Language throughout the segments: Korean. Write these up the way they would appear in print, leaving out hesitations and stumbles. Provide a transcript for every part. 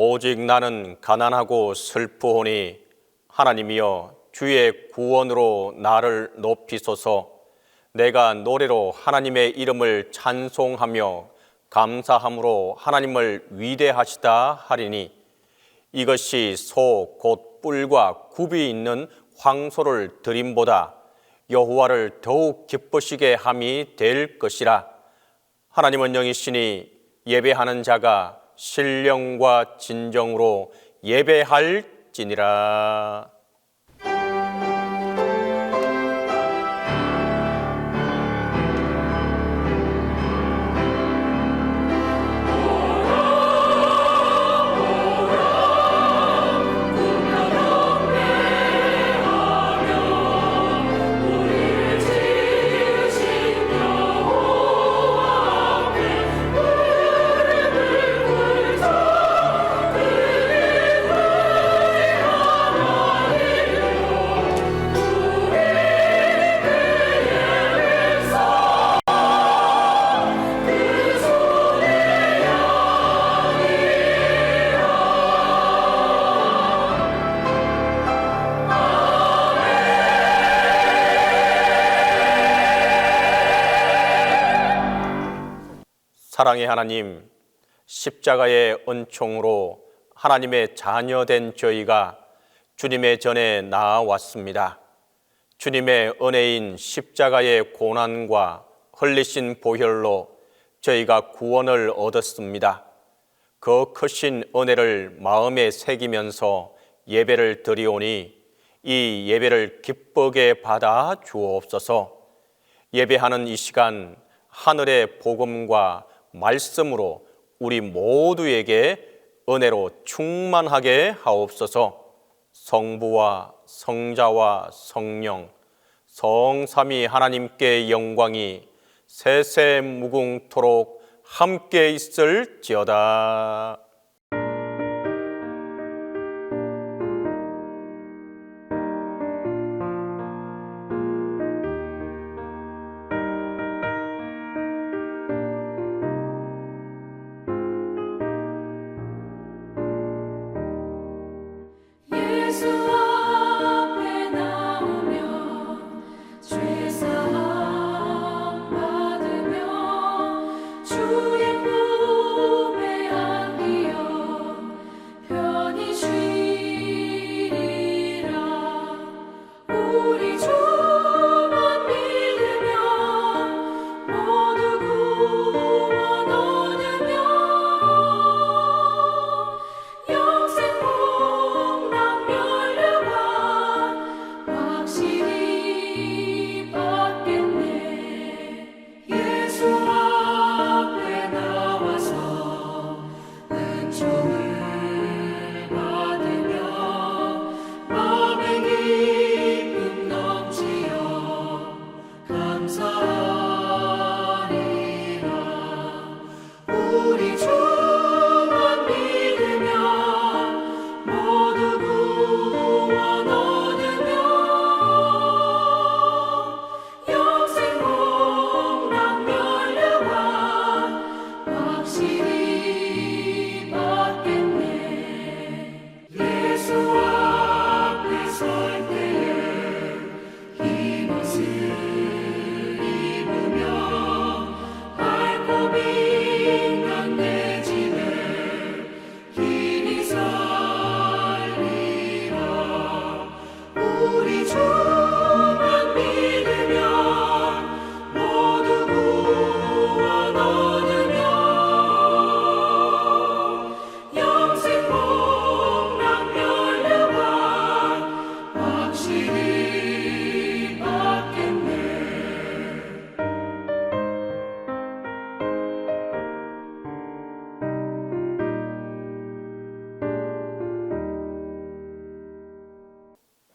오직 나는 가난하고 슬프오니 하나님이여 주의 구원으로 나를 높이소서. 내가 노래로 하나님의 이름을 찬송하며 감사함으로 하나님을 위대하시다 하리니 이것이 소 곧 뿔과 굽이 있는 황소를 드림보다 여호와를 더욱 기쁘시게 함이 될 것이라. 하나님은 영이시니 예배하는 자가 신령과 진정으로 예배할지니라. 사랑의 하나님, 십자가의 은총으로 하나님의 자녀된 저희가 주님의 전에 나아왔습니다. 주님의 은혜인 십자가의 고난과 흘리신 보혈로 저희가 구원을 얻었습니다. 그 크신 은혜를 마음에 새기면서 예배를 드리오니 이 예배를 기쁘게 받아 주옵소서. 예배하는 이 시간 하늘의 복음과 말씀으로 우리 모두에게 은혜로 충만하게 하옵소서. 성부와 성자와 성령 성삼위 하나님께 영광이 세세 무궁토록 함께 있을지어다.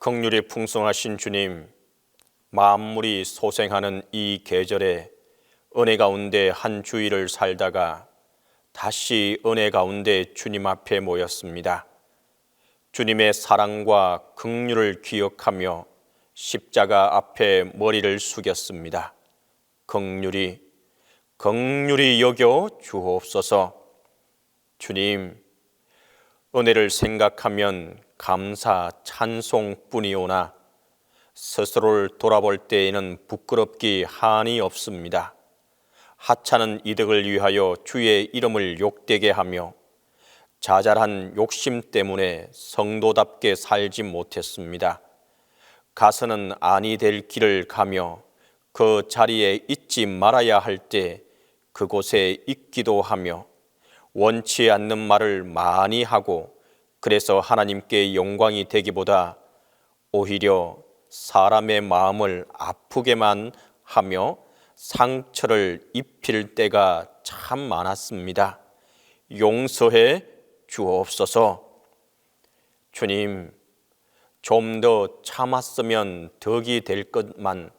긍휼이 풍성하신 주님, 만물이 소생하는 이 계절에 은혜 가운데 한 주일을 살다가 다시 은혜 가운데 주님 앞에 모였습니다. 주님의 사랑과 긍휼을 기억하며 십자가 앞에 머리를 숙였습니다. 긍휼히 여겨 주옵소서. 주님, 은혜를 생각하면 감사 찬송뿐이오나 스스로를 돌아볼 때에는 부끄럽기 한이 없습니다. 하찮은 이득을 위하여 주의 이름을 욕되게 하며 자잘한 욕심 때문에 성도답게 살지 못했습니다. 가서는 아니 될 길을 가며 그 자리에 있지 말아야 할 때 그곳에 있기도 하며 원치 않는 말을 많이 하고 그래서 하나님께 영광이 되기보다 오히려 사람의 마음을 아프게만 하며 상처를 입힐 때가 참 많았습니다. 용서해 주옵소서. 주님, 좀 더 참았으면 덕이 될 것만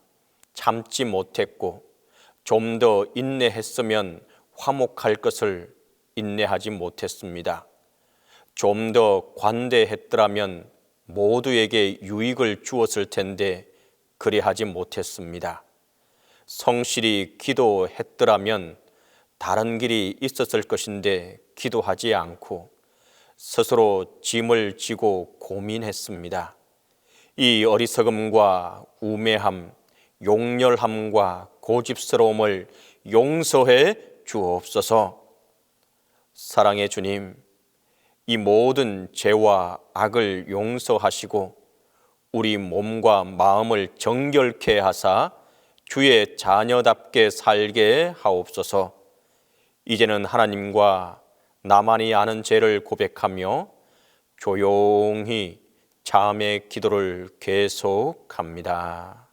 참지 못했고 좀 더 인내했으면 화목할 것을 인내하지 못했습니다. 좀 더 관대했더라면 모두에게 유익을 주었을 텐데 그리하지 못했습니다. 성실히 기도했더라면 다른 길이 있었을 것인데 기도하지 않고 스스로 짐을 지고 고민했습니다. 이 어리석음과 우매함, 용렬함과 고집스러움을 용서해 주옵소서. 사랑의 주님, 이 모든 죄와 악을 용서하시고 우리 몸과 마음을 정결케 하사 주의 자녀답게 살게 하옵소서. 이제는 하나님과 나만이 아는 죄를 고백하며 조용히 자음의 기도를 계속합니다.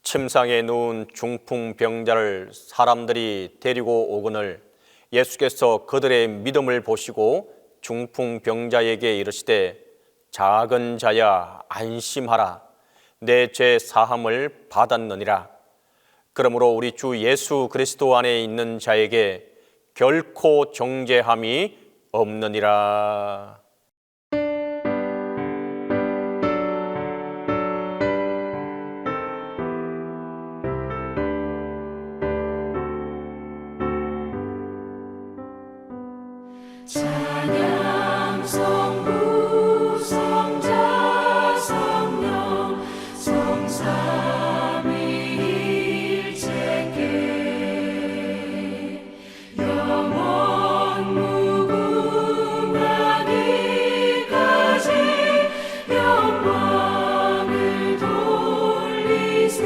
침상에 누운 중풍병자를 사람들이 데리고 오거늘 예수께서 그들의 믿음을 보시고 중풍병자에게 이르시되 작은 자야 안심하라 내 죄 사함을 받았느니라. 그러므로 우리 주 예수 그리스도 안에 있는 자에게 결코 정죄함이 없느니라. 찬양 성부 성자 성령 성삼위일체께 영원 무궁하기까지 영광을 돌리세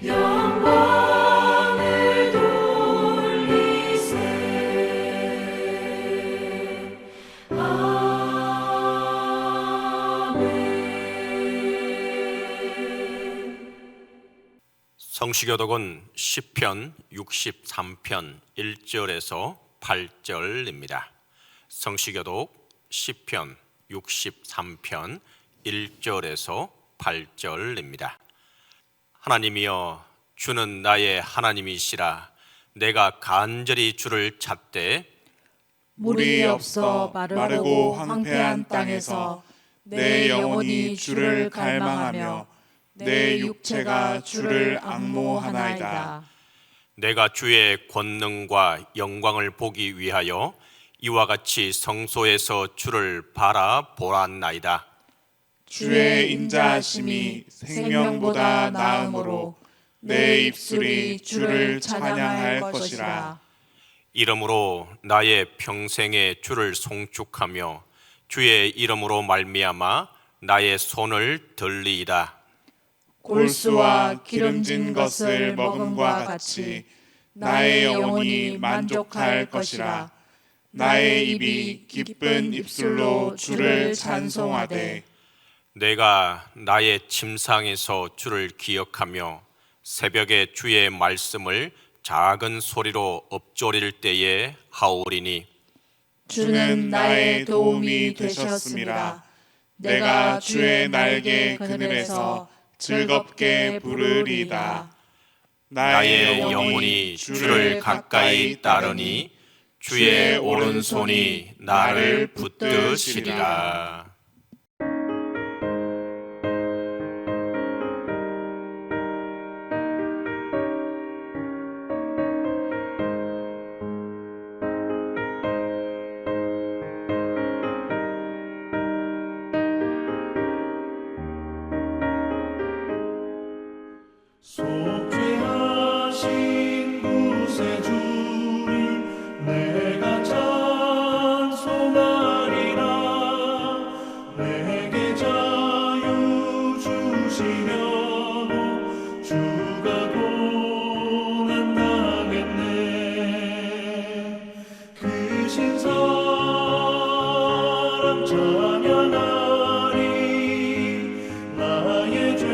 영광을 돌리세. 성시교독은 시편 63편 1절에서 8절입니다. 성시교독 시편 63편 1절에서 8절입니다. 하나님이여 주는 나의 하나님이시라. 내가 간절히 주를 찾되 물이 없어 마르고 황폐한 땅에서 내 영혼이 주를 갈망하며 내 육체가 주를 앙모하나이다. 내가 주의 권능과 영광을 보기 위하여 이와 같이 성소에서 주를 바라보았나이다. 주의 인자하심이 생명보다 나음으로 내 입술이 주를 찬양할 것이라. 이러므로 나의 평생에 주를 송축하며 주의 이름으로 말미암아 나의 손을 들리이다. 골수와 기름진 것을 먹음과 같이 나의 영혼이 만족할 것이라. 나의 입이 기쁜 입술로 주를 찬송하되 내가 나의 침상에서 주를 기억하며 새벽에 주의 말씀을 작은 소리로 읊조릴 때에 하오리니 주는 나의 도움이 되셨음이라. 내가 주의 날개 그늘에서 즐겁게 부르리이다. 나의 영혼이 주를 가까이 따르니 주의 오른손이 나를 붙드시리라. 속죄하신 구세주를 내가 찬송하리라. 내게 자유 주시려고 주가 고난당했네. 그 신사랑 찬양하리. 나의 죄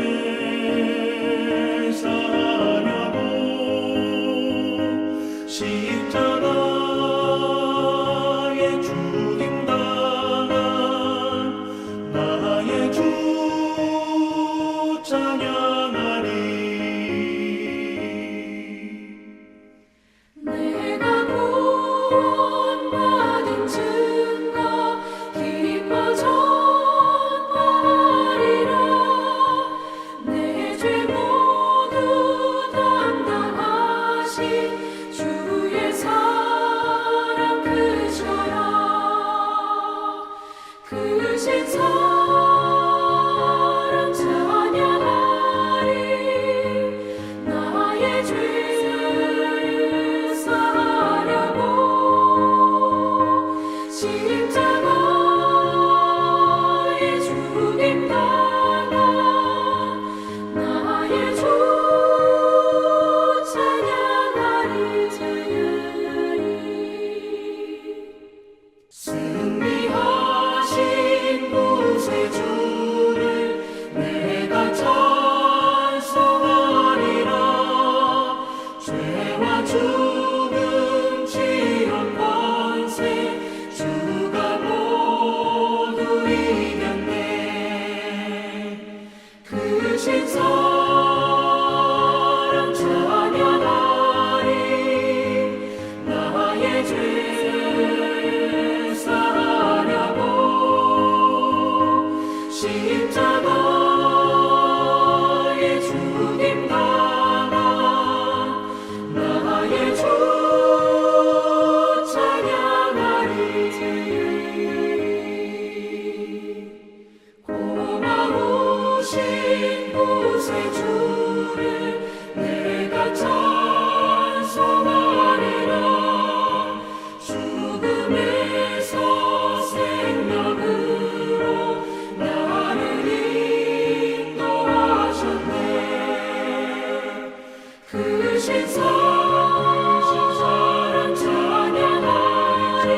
십자가에 죽임당한 나의 주 찬양하리. 내가 구원받은 증거 기뻐 전파하리라. 내 죄 모두 담당하신 주의 사랑 크셔라. 크신 사랑 찬양하리. 나의 죄를 사하려고 십자가에 죽임당한 나의 주 찬양하리. 승리하신 구세주를 내가 찬송하리라. 죄와 죽음 지옥 권세 주가 모두 이겼네. 크신 사랑 찬양하리. 나의 죄를 사하려고 십자가에 죽임당한 나의 주 찬양하리. 고마우신 구세주를 내가 찬송하리라. 죽음에서 생명으로 나를 인도하셨네. 크신 사랑 찬양하리.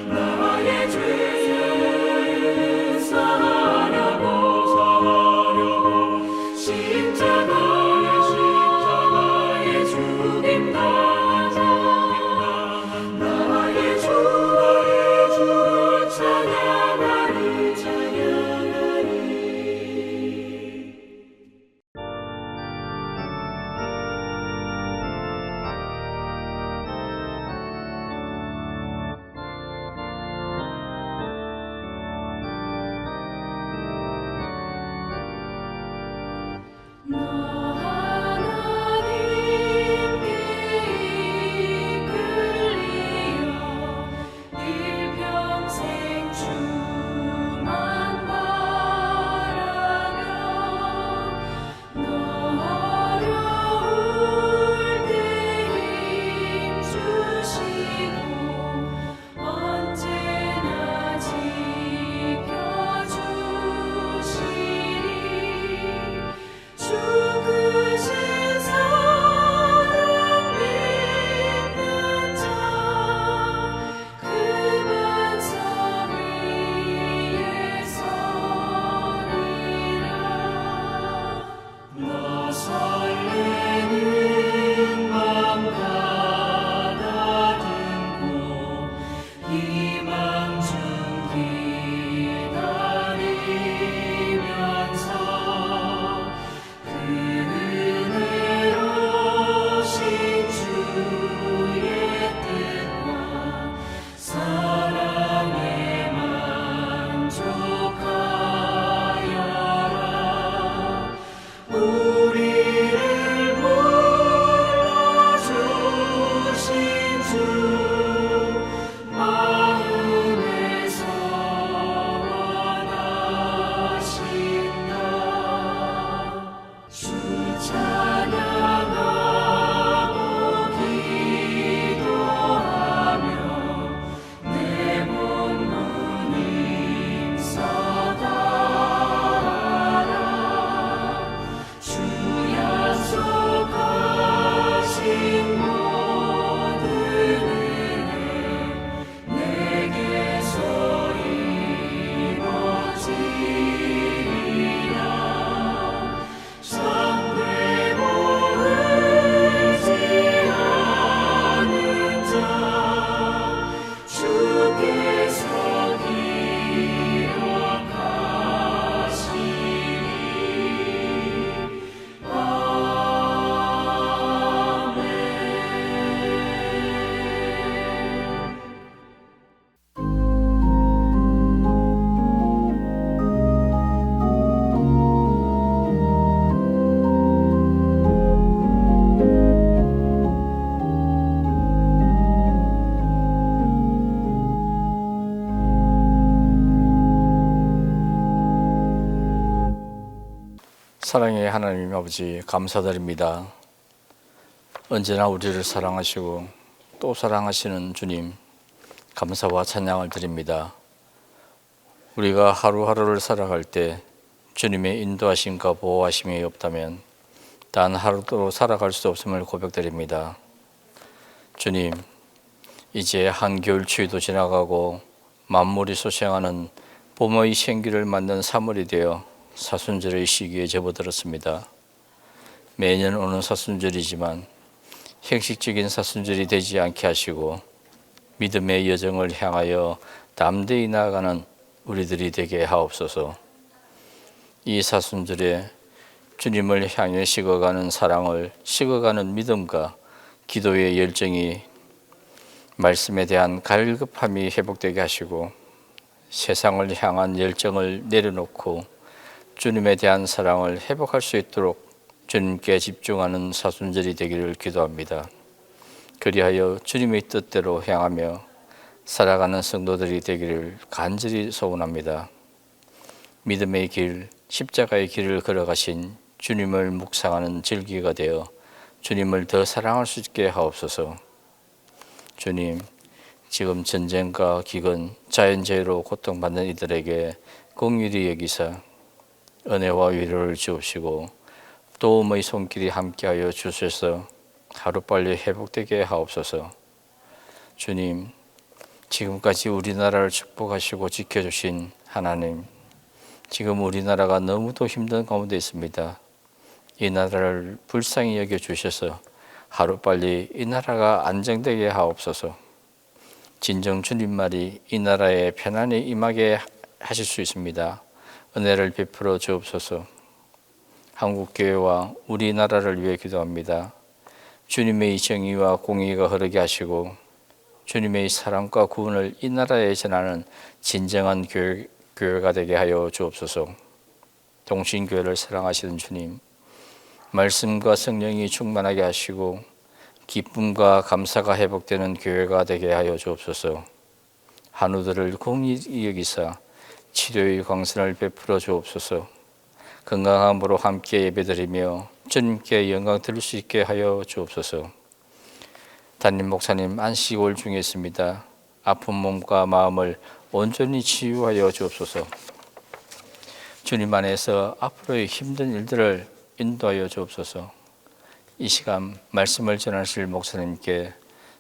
나의 죄를 사하려고 십자가 사랑의 하나님 아버지, 감사드립니다. 언제나 우리를 사랑하시고 또 사랑하시는 주님, 감사와 찬양을 드립니다. 우리가 하루하루를 살아갈 때 주님의 인도하심과 보호하심이 없다면 단 하루도 살아갈 수 없음을 고백드립니다. 주님, 이제 한겨울 추위도 지나가고 만물이 소생하는 봄의 생기를 맞는 3월이 되어 사순절의 시기에 접어들었습니다. 매년 오는 사순절이지만 형식적인 사순절이 되지 않게 하시고 믿음의 여정을 향하여 담대히 나아가는 우리들이 되게 하옵소서. 이 사순절에 주님을 향해 식어가는 사랑을, 식어가는 믿음과 기도의 열정이, 말씀에 대한 갈급함이 회복되게 하시고 세상을 향한 열정을 내려놓고 주님에 대한 사랑을 회복할 수 있도록 주님께 집중하는 사순절이 되기를 기도합니다. 그리하여 주님의 뜻대로 향하며 살아가는 성도들이 되기를 간절히 소원합니다. 믿음의 길, 십자가의 길을 걸어가신 주님을 묵상하는 절기가 되어 주님을 더 사랑할 수 있게 하옵소서. 주님, 지금 전쟁과 기근, 자연재해로 고통받는 이들에게 긍휼히 여기사 은혜와 위로를 주옵시고 도움의 손길이 함께하여 주셔서 하루빨리 회복되게 하옵소서. 주님, 지금까지 우리나라를 축복하시고 지켜주신 하나님, 지금 우리나라가 너무도 힘든 가운데 있습니다. 이 나라를 불쌍히 여겨주셔서 하루빨리 이 나라가 안정되게 하옵소서. 진정 주님 말이 이 나라에 편안히 임하게 하실 수 있습니다. 은혜를 베풀어 주옵소서. 한국교회와 우리나라를 위해 기도합니다. 주님의 정의와 공의가 흐르게 하시고 주님의 사랑과 구원을 이 나라에 전하는 진정한 교회가 되게 하여 주옵소서. 동신교회를 사랑하시는 주님, 말씀과 성령이 충만하게 하시고 기쁨과 감사가 회복되는 교회가 되게 하여 주옵소서. 한우들을 공의히 여기사 치료의 광선을 베풀어 주옵소서. 건강함으로 함께 예배드리며 주님께 영광 드릴 수 있게 하여 주옵소서. 담임 목사님 안식월 중에 있습니다. 아픈 몸과 마음을 온전히 치유하여 주옵소서. 주님 안에서 앞으로의 힘든 일들을 인도하여 주옵소서. 이 시간 말씀을 전하실 목사님께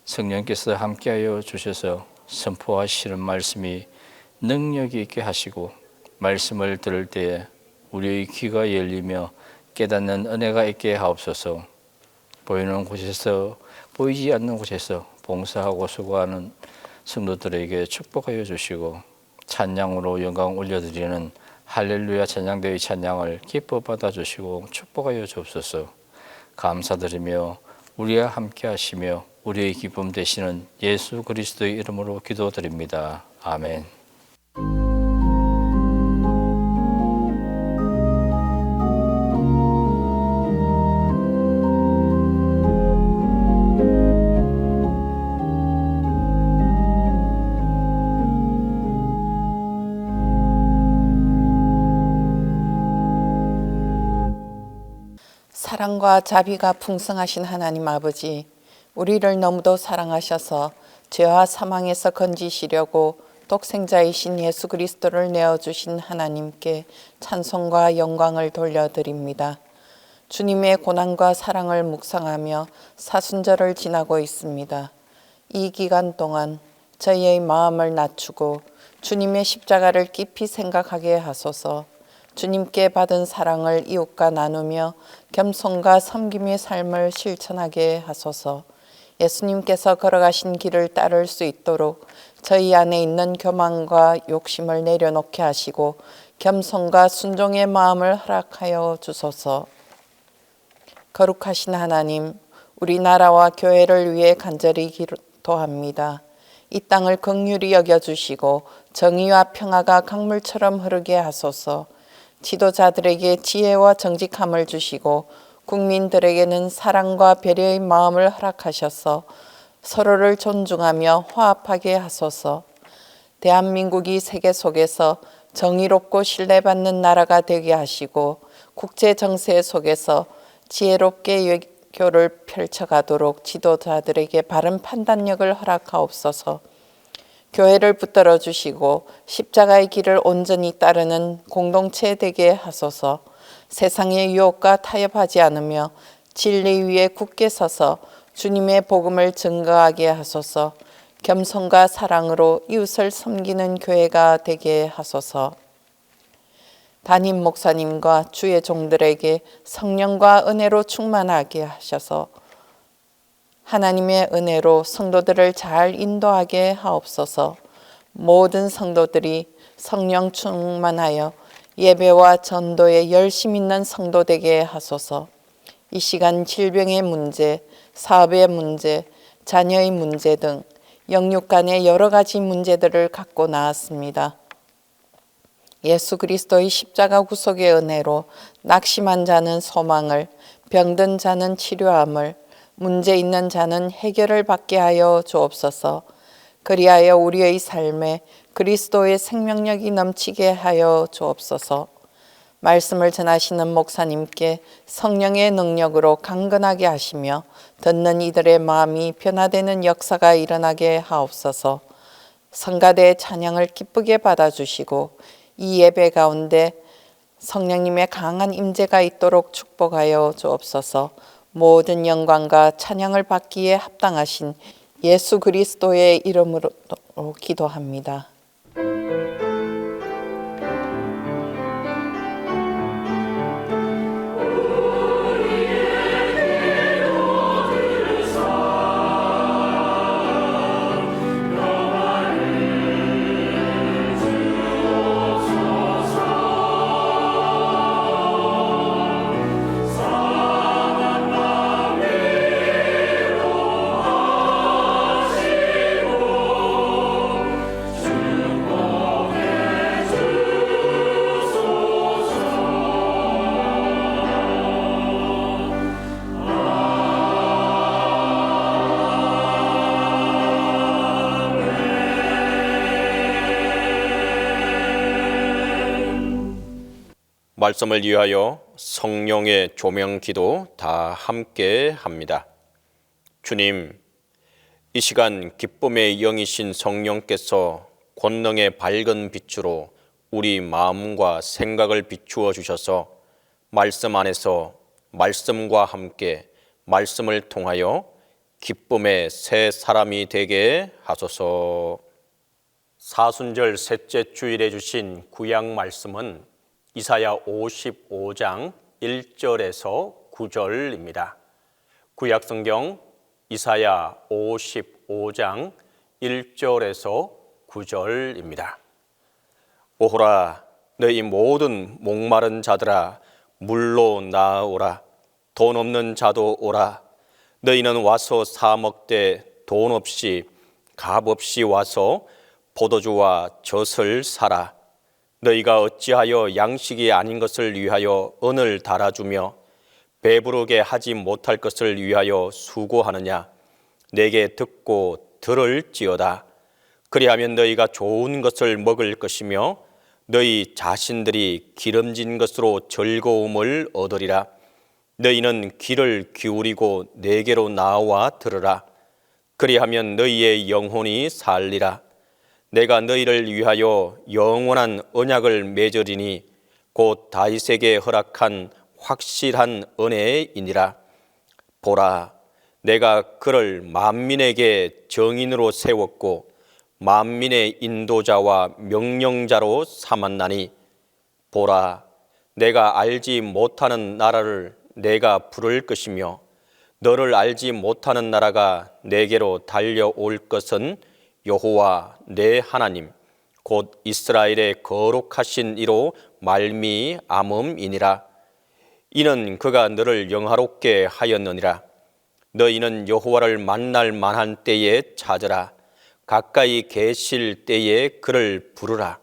성령께서 함께하여 주셔서 선포하시는 말씀이 능력이 있게 하시고 말씀을 들을 때에 우리의 귀가 열리며 깨닫는 은혜가 있게 하옵소서. 보이는 곳에서 보이지 않는 곳에서 봉사하고 수고하는 성도들에게 축복하여 주시고 찬양으로 영광 올려드리는 할렐루야 찬양대의 찬양을 기뻐 받아주시고 축복하여 주옵소서. 감사드리며 우리와 함께 하시며 우리의 기쁨 되시는 예수 그리스도의 이름으로 기도드립니다. 아멘. 사랑과 자비가 풍성하신 하나님 아버지, 우리를 너무도 사랑하셔서 죄와 사망에서 건지시려고 독생자이신 예수 그리스도를 내어주신 하나님께 찬송과 영광을 돌려드립니다. 주님의 고난과 사랑을 묵상하며 사순절을 지나고 있습니다. 이 기간 동안 저희의 마음을 낮추고 주님의 십자가를 깊이 생각하게 하소서. 주님께 받은 사랑을 이웃과 나누며 겸손과 섬김의 삶을 실천하게 하소서. 예수님께서 걸어가신 길을 따를 수 있도록 저희 안에 있는 교만과 욕심을 내려놓게 하시고 겸손과 순종의 마음을 허락하여 주소서. 거룩하신 하나님, 우리나라와 교회를 위해 간절히 기도합니다. 이 땅을 긍휼히 여겨주시고 정의와 평화가 강물처럼 흐르게 하소서. 지도자들에게 지혜와 정직함을 주시고 국민들에게는 사랑과 배려의 마음을 허락하셔서 서로를 존중하며 화합하게 하소서. 대한민국이 세계 속에서 정의롭고 신뢰받는 나라가 되게 하시고 국제 정세 속에서 지혜롭게 외교를 펼쳐가도록 지도자들에게 바른 판단력을 허락하옵소서. 교회를 붙들어 주시고 십자가의 길을 온전히 따르는 공동체 되게 하소서. 세상의 유혹과 타협하지 않으며 진리 위에 굳게 서서 주님의 복음을 증거하게 하소서. 겸손과 사랑으로 이웃을 섬기는 교회가 되게 하소서. 담임 목사님과 주의 종들에게 성령과 은혜로 충만하게 하셔서 하나님의 은혜로 성도들을 잘 인도하게 하옵소서. 모든 성도들이 성령 충만하여 예배와 전도에 열심 있는 성도 되게 하소서. 이 시간 질병의 문제, 사업의 문제, 자녀의 문제 등 영육 간의 여러 가지 문제들을 갖고 나왔습니다. 예수 그리스도의 십자가 구속의 은혜로 낙심한 자는 소망을, 병든 자는 치료함을, 문제 있는 자는 해결을 받게 하여 주옵소서. 그리하여 우리의 삶에 그리스도의 생명력이 넘치게 하여 주옵소서. 말씀을 전하시는 목사님께 성령의 능력으로 강건하게 하시며 듣는 이들의 마음이 변화되는 역사가 일어나게 하옵소서. 성가대의 찬양을 기쁘게 받아주시고 이 예배 가운데 성령님의 강한 임재가 있도록 축복하여 주옵소서. 모든 영광과 찬양을 받기에 합당하신 예수 그리스도의 이름으로 기도합니다. 말씀을 위하여 성령의 조명 기도 다 함께 합니다. 주님, 이 시간 기쁨의 영이신 성령께서 권능의 밝은 빛으로 우리 마음과 생각을 비추어 주셔서 말씀 안에서 말씀과 함께 말씀을 통하여 기쁨의 새 사람이 되게 하소서. 사순절 셋째 주일에 주신 구약 말씀은 이사야 55장 1절에서 9절입니다. 구약 성경 이사야 55장 1절에서 9절입니다. 오호라, 너희 모든 목마른 자들아 물로 나아오라. 돈 없는 자도 오라. 너희는 와서 사 먹되 돈 없이 값 없이 와서 포도주와 젖을 사라. 너희가 어찌하여 양식이 아닌 것을 위하여 은을 달아주며 배부르게 하지 못할 것을 위하여 수고하느냐. 내게 듣고 들을지어다. 그리하면 너희가 좋은 것을 먹을 것이며 너희 자신들이 기름진 것으로 즐거움을 얻으리라. 너희는 귀를 기울이고 내게로 나와 들으라. 그리하면 너희의 영혼이 살리라. 내가 너희를 위하여 영원한 언약을 맺으리니 곧 다윗에게 허락한 확실한 은혜이니라. 보라, 내가 그를 만민에게 정인으로 세웠고 만민의 인도자와 명령자로 삼았나니 보라, 내가 알지 못하는 나라를 내가 부를 것이며 너를 알지 못하는 나라가 내게로 달려올 것은 여호와 내 하나님 곧 이스라엘의 거룩하신 이로 말미암음이니라. 이는 그가 너를 영화롭게 하였느니라. 너희는 여호와를 만날 만한 때에 찾으라. 가까이 계실 때에 그를 부르라.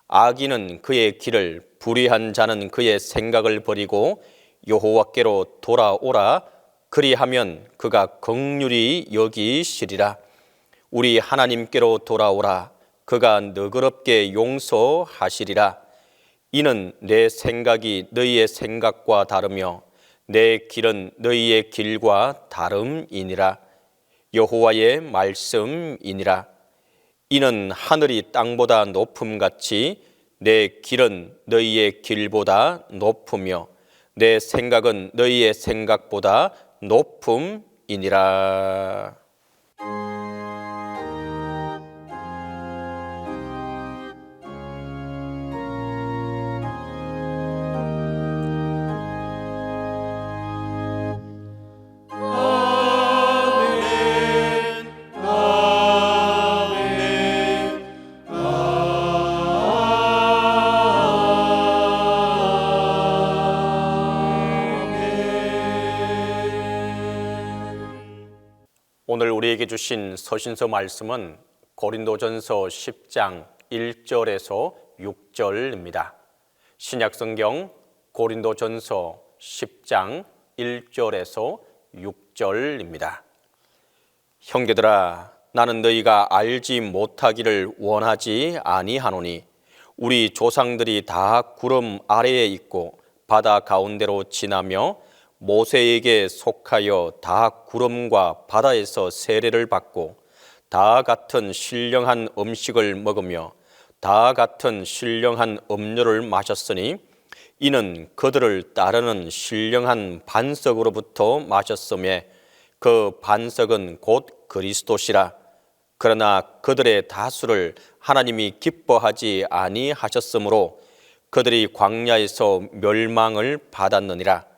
악인은 그의 길을, 불의한 자는 그의 생각을 버리고 여호와께로 돌아오라. 그리하면 그가 긍휼히 여기시리라. 우리 하나님께로 돌아오라. 그가 너그럽게 용서하시리라. 이는 내 생각이 너희의 생각과 다르며 내 길은 너희의 길과 다름이니라. 여호와의 말씀이니라. 이는 하늘이 땅보다 높음같이 내 길은 너희의 길보다 높으며 내 생각은 너희의 생각보다 높음이니라. 오늘 우리에게 주신 서신서 말씀은 고린도전서 10장 1절에서 6절입니다. 신약성경 고린도전서 10장 1절에서 6절입니다. 형제들아, 나는 너희가 알지 못하기를 원하지 아니하노니 우리 조상들이 다 구름 아래에 있고 바다 가운데로 지나며 모세에게 속하여 다 구름과 바다에서 세례를 받고 다 같은 신령한 음식을 먹으며 다 같은 신령한 음료를 마셨으니 이는 그들을 따르는 신령한 반석으로부터 마셨음에 그 반석은 곧 그리스도시라. 그러나 그들의 다수를 하나님이 기뻐하지 아니하셨으므로 그들이 광야에서 멸망을 받았느니라.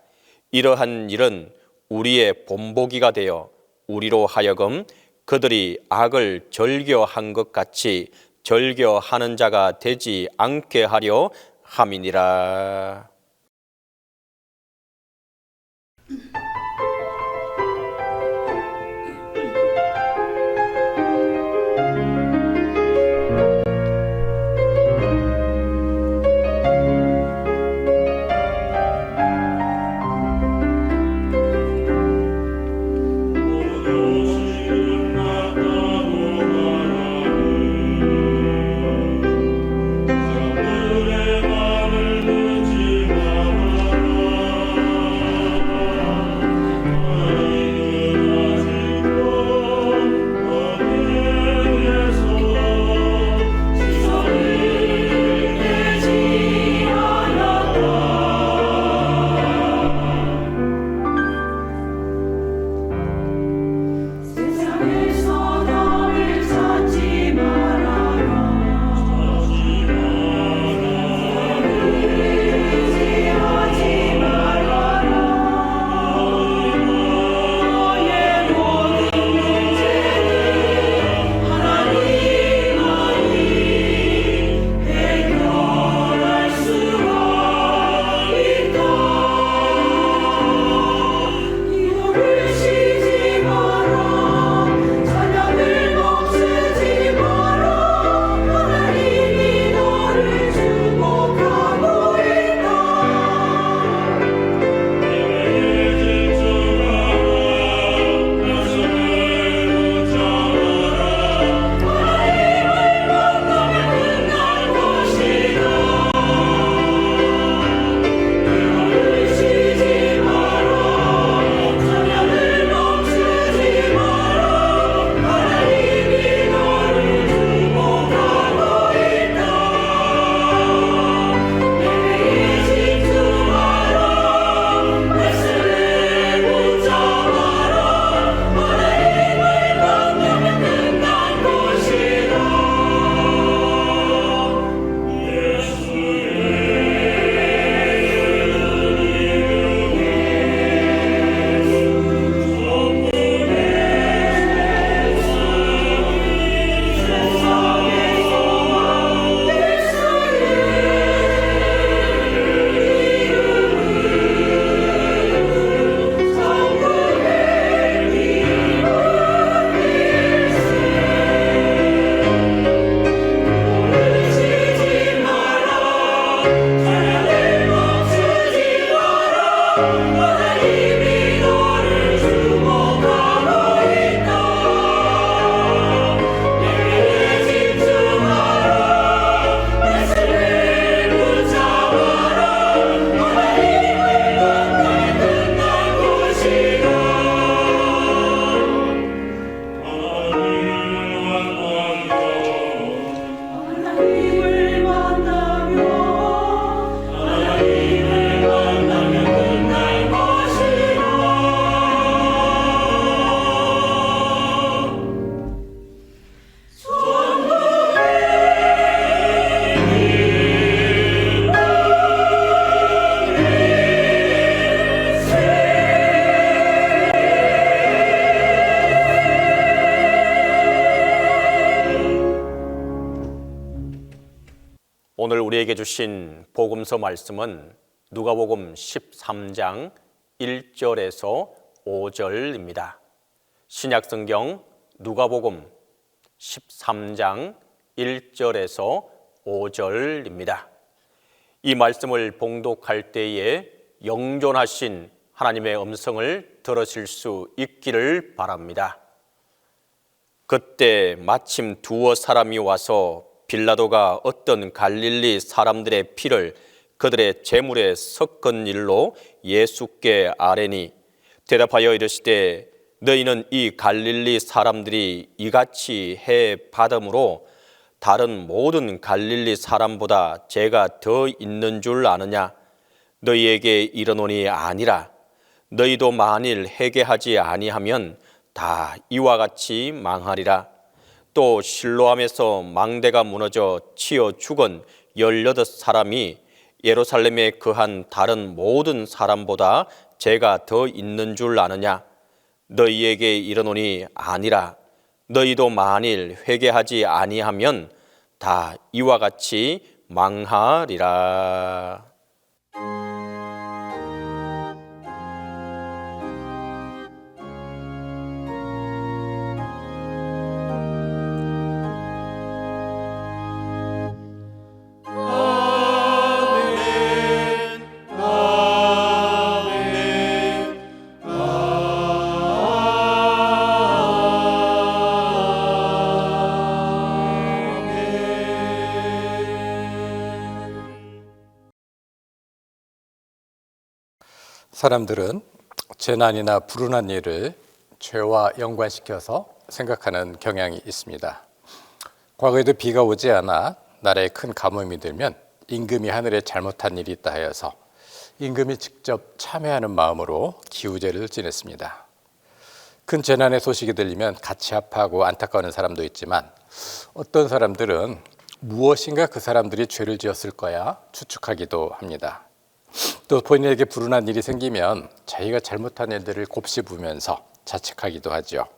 이러한 일은 우리의 본보기가 되어 우리로 하여금 그들이 악을 즐겨한 것 같이 즐겨하는 자가 되지 않게 하려 함이니라. 우리에게 주신 복음서 말씀은 누가복음 13장 1절에서 5절입니다. 신약성경 누가복음 13장 1절에서 5절입니다. 이 말씀을 봉독할 때에 영존하신 하나님의 음성을 들으실 수 있기를 바랍니다. 그때 마침 두어 사람이 와서 빌라도가 어떤 갈릴리 사람들의 피를 그들의 제물에 섞은 일로 예수께 아뢰니 대답하여 이르시되 너희는 이 갈릴리 사람들이 이같이 해 받음으로 다른 모든 갈릴리 사람보다 죄가 더 있는 줄 아느냐? 너희에게 이르노니 아니라. 너희도 만일 회개하지 아니하면 다 이와 같이 망하리라. 또 실로암에서 망대가 무너져 치어 죽은 18사람이 예루살렘에 거한 다른 모든 사람보다 죄가 더 있는 줄 아느냐? 너희에게 이르노니 아니라. 너희도 만일 회개하지 아니하면 다 이와 같이 망하리라. 사람들은 재난이나 불운한 일을 죄와 연관시켜서 생각하는 경향이 있습니다. 과거에도 비가 오지 않아 나라에 큰 가뭄이 들면 임금이 하늘에 잘못한 일이 있다 하여서 임금이 직접 참회하는 마음으로 기우제를 지냈습니다. 큰 재난의 소식이 들리면 같이 아파하고 안타까워하는 사람도 있지만 어떤 사람들은 무엇인가 그 사람들이 죄를 지었을 거야 추측하기도 합니다. 또 본인에게 불운한 일이 생기면 자기가 잘못한 일들을 곱씹으면서 자책하기도 하죠.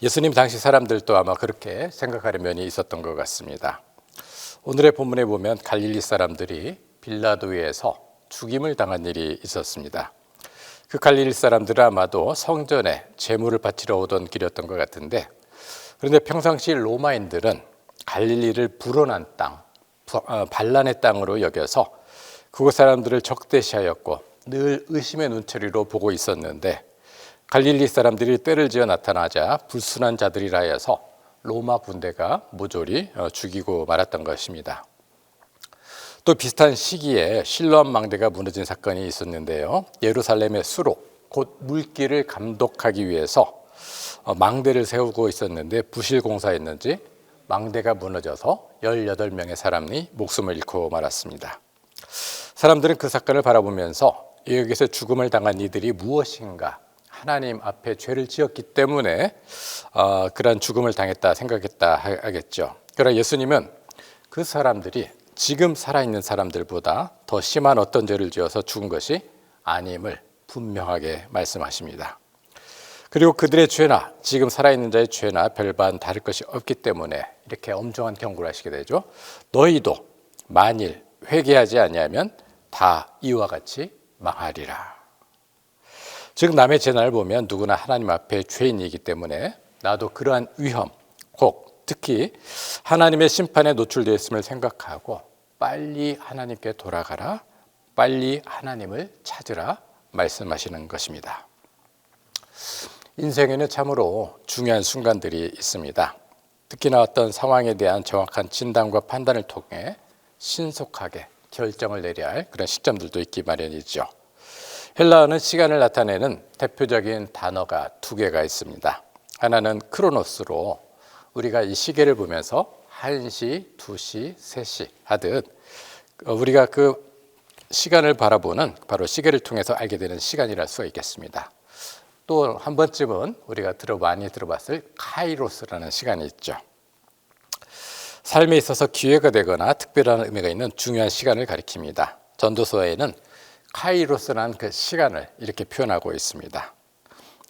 예수님 당시 사람들도 아마 그렇게 생각하는 면이 있었던 것 같습니다. 오늘의 본문에 보면 갈릴리 사람들이 빌라도에서 죽임을 당한 일이 있었습니다. 그 갈릴리 사람들은 아마도 성전에 제물을 바치러 오던 길이었던 것 같은데, 그런데 평상시 로마인들은 갈릴리를 불온한 땅, 반란의 땅으로 여겨서 그곳 사람들을 적대시하였고 늘 의심의 눈초리로 보고 있었는데, 갈릴리 사람들이 때를 지어 나타나자 불순한 자들이라 해서 로마 군대가 모조리 죽이고 말았던 것입니다. 또 비슷한 시기에 실로암 망대가 무너진 사건이 있었는데요. 예루살렘의 수로 곧 물길을 감독하기 위해서 망대를 세우고 있었는데 부실공사했는지 망대가 무너져서 18명의 사람이 목숨을 잃고 말았습니다. 사람들은 그 사건을 바라보면서 여기서 죽음을 당한 이들이 무엇인가, 하나님 앞에 죄를 지었기 때문에 그러한 죽음을 당했다 생각했다 하겠죠. 그러나 예수님은 그 사람들이 지금 살아있는 사람들보다 더 심한 어떤 죄를 지어서 죽은 것이 아님을 분명하게 말씀하십니다. 그리고 그들의 죄나 지금 살아있는 자의 죄나 별반 다를 것이 없기 때문에 이렇게 엄중한 경고를 하시게 되죠. 너희도 만일 회개하지 아니하면 다 이와 같이 망하리라. 즉 남의 재난을 보면 누구나 하나님 앞에 죄인이기 때문에 나도 그러한 위험, 혹 특히 하나님의 심판에 노출되어 있음을 생각하고 빨리 하나님께 돌아가라, 빨리 하나님을 찾으라 말씀하시는 것입니다. 인생에는 참으로 중요한 순간들이 있습니다. 특히나 어떤 상황에 대한 정확한 진단과 판단을 통해 신속하게 결정을 내려야 할 그런 시점들도 있기 마련이죠. 헬라어는 시간을 나타내는 대표적인 단어가 2개가 있습니다. 하나는 크로노스로 우리가 이 시계를 보면서 1시, 2시, 3시 하듯 우리가 그 시간을 바라보는 바로 시계를 통해서 알게 되는 시간이랄 수가 있겠습니다. 또 한 번쯤은 우리가 많이 들어봤을 카이로스라는 시간이 있죠. 삶에 있어서 기회가 되거나 특별한 의미가 있는 중요한 시간을 가리킵니다. 전도서에는 카이로스라는 그 시간을 이렇게 표현하고 있습니다.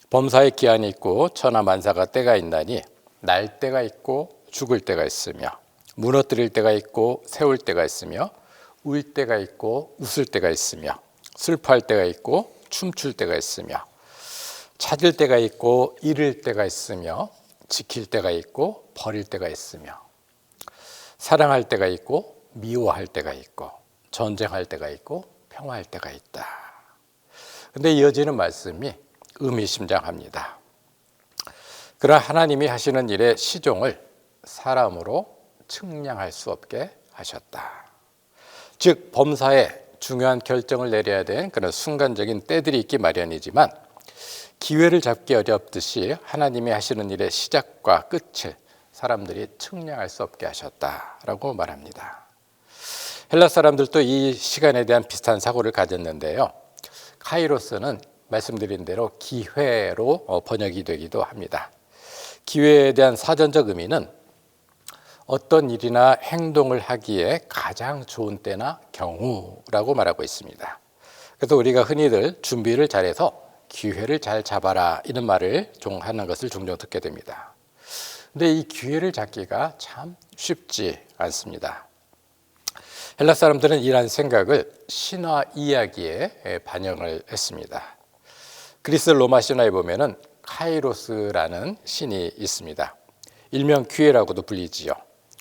범사의 기한이 있고 천하만사가 때가 있나니 날 때가 있고 죽을 때가 있으며 무너뜨릴 때가 있고 세울 때가 있으며 울 때가 있고 웃을 때가 있으며 슬퍼할 때가 있고 춤출 때가 있으며 찾을 때가 있고 잃을 때가 있으며 지킬 때가 있고 버릴 때가 있으며 사랑할 때가 있고 미워할 때가 있고 전쟁할 때가 있고 평화할 때가 있다. 근데 이어지는 말씀이 의미심장합니다. 그러나 하나님이 하시는 일의 시종을 사람으로 측량할 수 없게 하셨다. 즉 범사에 중요한 결정을 내려야 되는 그런 순간적인 때들이 있기 마련이지만 기회를 잡기 어렵듯이 하나님이 하시는 일의 시작과 끝을 사람들이 측량할 수 없게 하셨다라고 말합니다. 헬라 사람들도 이 시간에 대한 비슷한 사고를 가졌는데요. 카이로스는 말씀드린 대로 기회로 번역이 되기도 합니다. 기회에 대한 사전적 의미는 어떤 일이나 행동을 하기에 가장 좋은 때나 경우라고 말하고 있습니다. 그래서 우리가 흔히들 준비를 잘해서 기회를 잘 잡아라 이런 말을 하는 것을 종종 듣게 됩니다. 근데 이 기회를 잡기가 참 쉽지 않습니다. 헬라 사람들은 이러한 생각을 신화 이야기에 반영을 했습니다. 그리스 로마 신화에 보면은 카이로스라는 신이 있습니다. 일명 기회라고도 불리지요.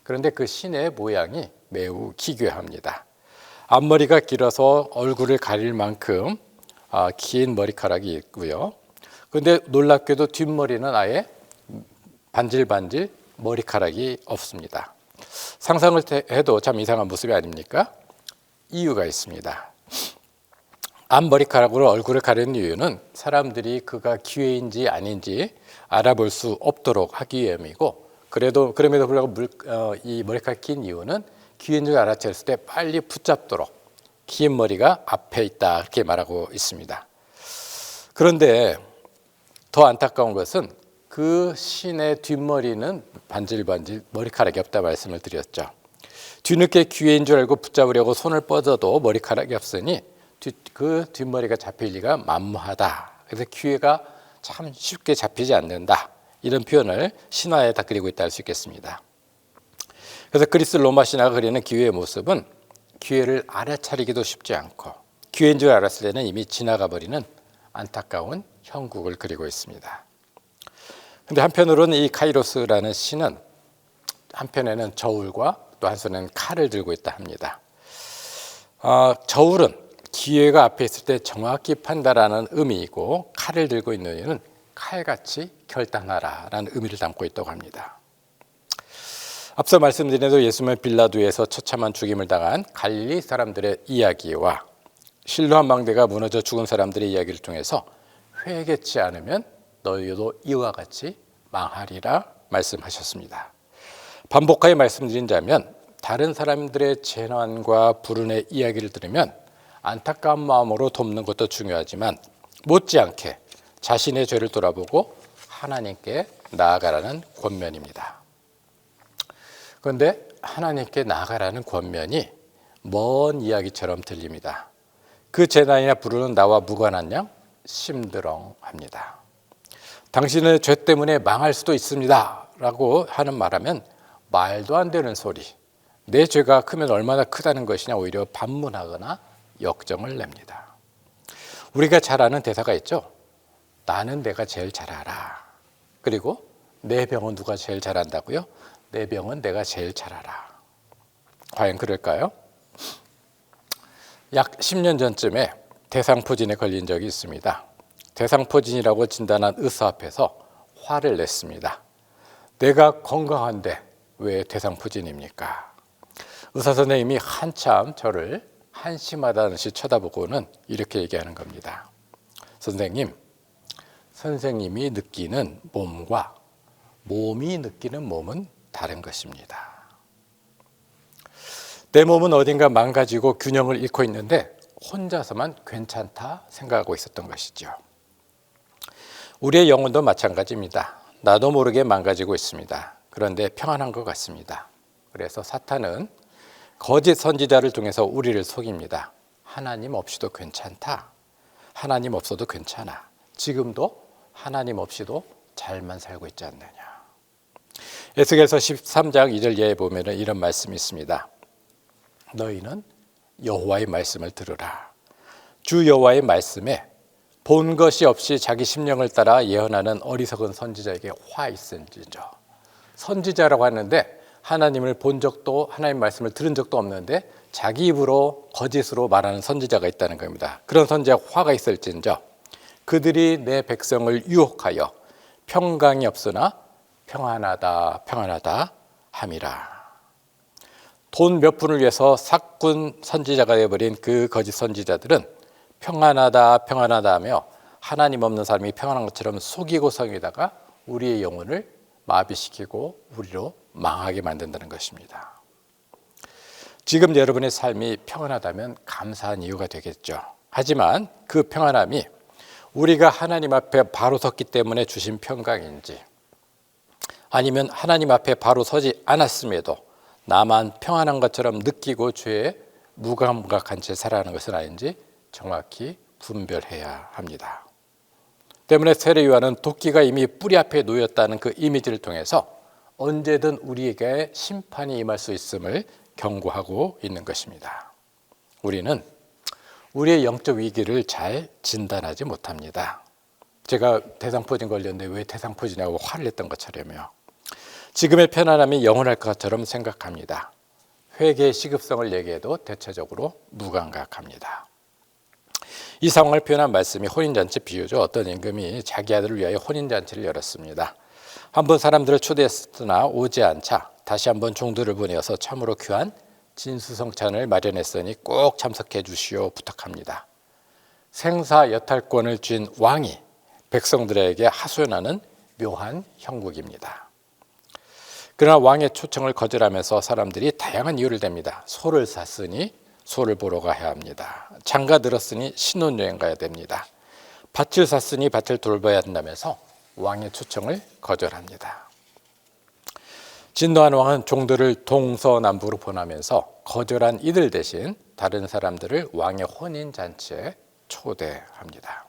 그런데 그 신의 모양이 매우 기괴합니다. 앞머리가 길어서 얼굴을 가릴 만큼 긴 머리카락이 있고요. 그런데 놀랍게도 뒷머리는 아예 반질반질 머리카락이 없습니다. 상상을 해도 참 이상한 모습이 아닙니까? 이유가 있습니다. 앞머리카락으로 얼굴을 가리는 이유는 사람들이 그가 기회인지 아닌지 알아볼 수 없도록 하기 위함이고, 그럼에도 불구하고 이 머리카락이 긴 이유는 기회인 줄 알아챘을 때 빨리 붙잡도록 긴 머리가 앞에 있다 이렇게 말하고 있습니다. 그런데 더 안타까운 것은 그 신의 뒷머리는 반질반질 머리카락이 없다 말씀을 드렸죠. 뒤늦게 기회인 줄 알고 붙잡으려고 손을 뻗어도 머리카락이 없으니 그 뒷머리가 잡힐 리가 만무하다. 그래서 기회가 참 쉽게 잡히지 않는다. 이런 표현을 신화에다 그리고 있다 할 수 있겠습니다. 그래서 그리스 로마 신화가 그리는 기회의 모습은 기회를 알아차리기도 쉽지 않고 기회인 줄 알았을 때는 이미 지나가 버리는 안타까운 형국을 그리고 있습니다. 그런데 한편으로는 이 카이로스라는 신은 한편에는 저울과 또 한손에는 칼을 들고 있다 합니다. 저울은 기회가 앞에 있을 때 정확히 판단하는 의미이고, 칼을 들고 있는 이유는 칼같이 결단하라라는 의미를 담고 있다고 합니다. 앞서 말씀드린 대로 예수님은 빌라도에서 처참한 죽임을 당한 갈릴리 사람들의 이야기와 실로암 망대가 무너져 죽은 사람들의 이야기를 통해서 회개치 않으면 너희도 이와 같이 망하리라 말씀하셨습니다. 반복하여 말씀드린다면 다른 사람들의 재난과 불운의 이야기를 들으면 안타까운 마음으로 돕는 것도 중요하지만 못지않게 자신의 죄를 돌아보고 하나님께 나아가라는 권면입니다. 그런데 하나님께 나아가라는 권면이 먼 이야기처럼 들립니다. 그 재난이나 불운은 나와 무관한 양 심드렁합니다. 당신의 죄 때문에 망할 수도 있습니다 라고 하는 말하면 말도 안 되는 소리, 내 죄가 크면 얼마나 크다는 것이냐 오히려 반문하거나 역정을 냅니다. 우리가 잘 아는 대사가 있죠. 나는 내가 제일 잘 알아. 그리고 내 병은 누가 제일 잘 안다고요? 내 병은 내가 제일 잘 알아. 과연 그럴까요? 약 10년 전쯤에 대상포진에 걸린 적이 있습니다. 대상포진이라고 진단한 의사 앞에서 화를 냈습니다. 내가 건강한데 왜 대상포진입니까? 의사 선생님이 한참 저를 한심하다는 듯이 쳐다보고는 이렇게 얘기하는 겁니다. 선생님이 느끼는 몸과 몸이 느끼는 몸은 다른 것입니다. 내 몸은 어딘가 망가지고 균형을 잃고 있는데 혼자서만 괜찮다 생각하고 있었던 것이죠. 우리의 영혼도 마찬가지입니다. 나도 모르게 망가지고 있습니다. 그런데 평안한 것 같습니다. 그래서 사탄은 거짓 선지자를 통해서 우리를 속입니다. 하나님 없이도 괜찮다. 하나님 없어도 괜찮아. 지금도 하나님 없이도 잘만 살고 있지 않느냐. 에스겔서 13장 2절 예에 보면 이런 말씀이 있습니다. 너희는 여호와의 말씀을 들으라. 주 여호와의 말씀에 본 것이 없이 자기 심령을 따라 예언하는 어리석은 선지자에게 화 있은지죠. 선지자라고 하는데 하나님을 본 적도 하나님 말씀을 들은 적도 없는데 자기 입으로 거짓으로 말하는 선지자가 있다는 겁니다. 그런 선지자가 화가 있을진저 그들이 내 백성을 유혹하여 평강이 없으나 평안하다 평안하다 함이라. 돈 몇 푼을 위해서 사꾼 선지자가 되어버린 그 거짓 선지자들은 평안하다 평안하다 하며 하나님 없는 사람이 평안한 것처럼 속이고 성에다가 우리의 영혼을 마비시키고 우리로 망하게 만든다는 것입니다. 지금 여러분의 삶이 평안하다면 감사한 이유가 되겠죠. 하지만 그 평안함이 우리가 하나님 앞에 바로 섰기 때문에 주신 평강인지 아니면 하나님 앞에 바로 서지 않았음에도 나만 평안한 것처럼 느끼고 죄에 무감각한 채 살아가는 것은 아닌지 정확히 분별해야 합니다. 때문에 세례 요한은 도끼가 이미 뿌리 앞에 놓였다는 그 이미지를 통해서 언제든 우리에게 심판이 임할 수 있음을 경고하고 있는 것입니다. 우리는 우리의 영적 위기를 잘 진단하지 못합니다. 제가 대상포진 걸렸는데 왜 대상포진이냐고 화를 냈던 것처럼요. 지금의 편안함이 영원할 것처럼 생각합니다. 회개의 시급성을 얘기해도 대체적으로 무감각합니다. 이 상황을 표현한 말씀이 혼인잔치 비유죠. 어떤 임금이 자기 아들을 위하여 혼인잔치를 열었습니다. 한번 사람들을 초대했으나 오지 않자 다시 한번 종들을 보내어서 참으로 귀한 진수성찬을 마련했으니 꼭 참석해 주시오 부탁합니다. 생사 여탈권을 쥔 왕이 백성들에게 하소연하는 묘한 형국입니다. 그러나 왕의 초청을 거절하면서 사람들이 다양한 이유를 댑니다. 소를 샀으니 소를 보러 가야 합니다. 장가 들었으니 신혼여행 가야 됩니다. 밭을 샀으니 밭을 돌봐야 한다면서 왕의 초청을 거절합니다. 진노한 왕은 종들을 동서남북으로 보내면서 거절한 이들 대신 다른 사람들을 왕의 혼인잔치에 초대합니다.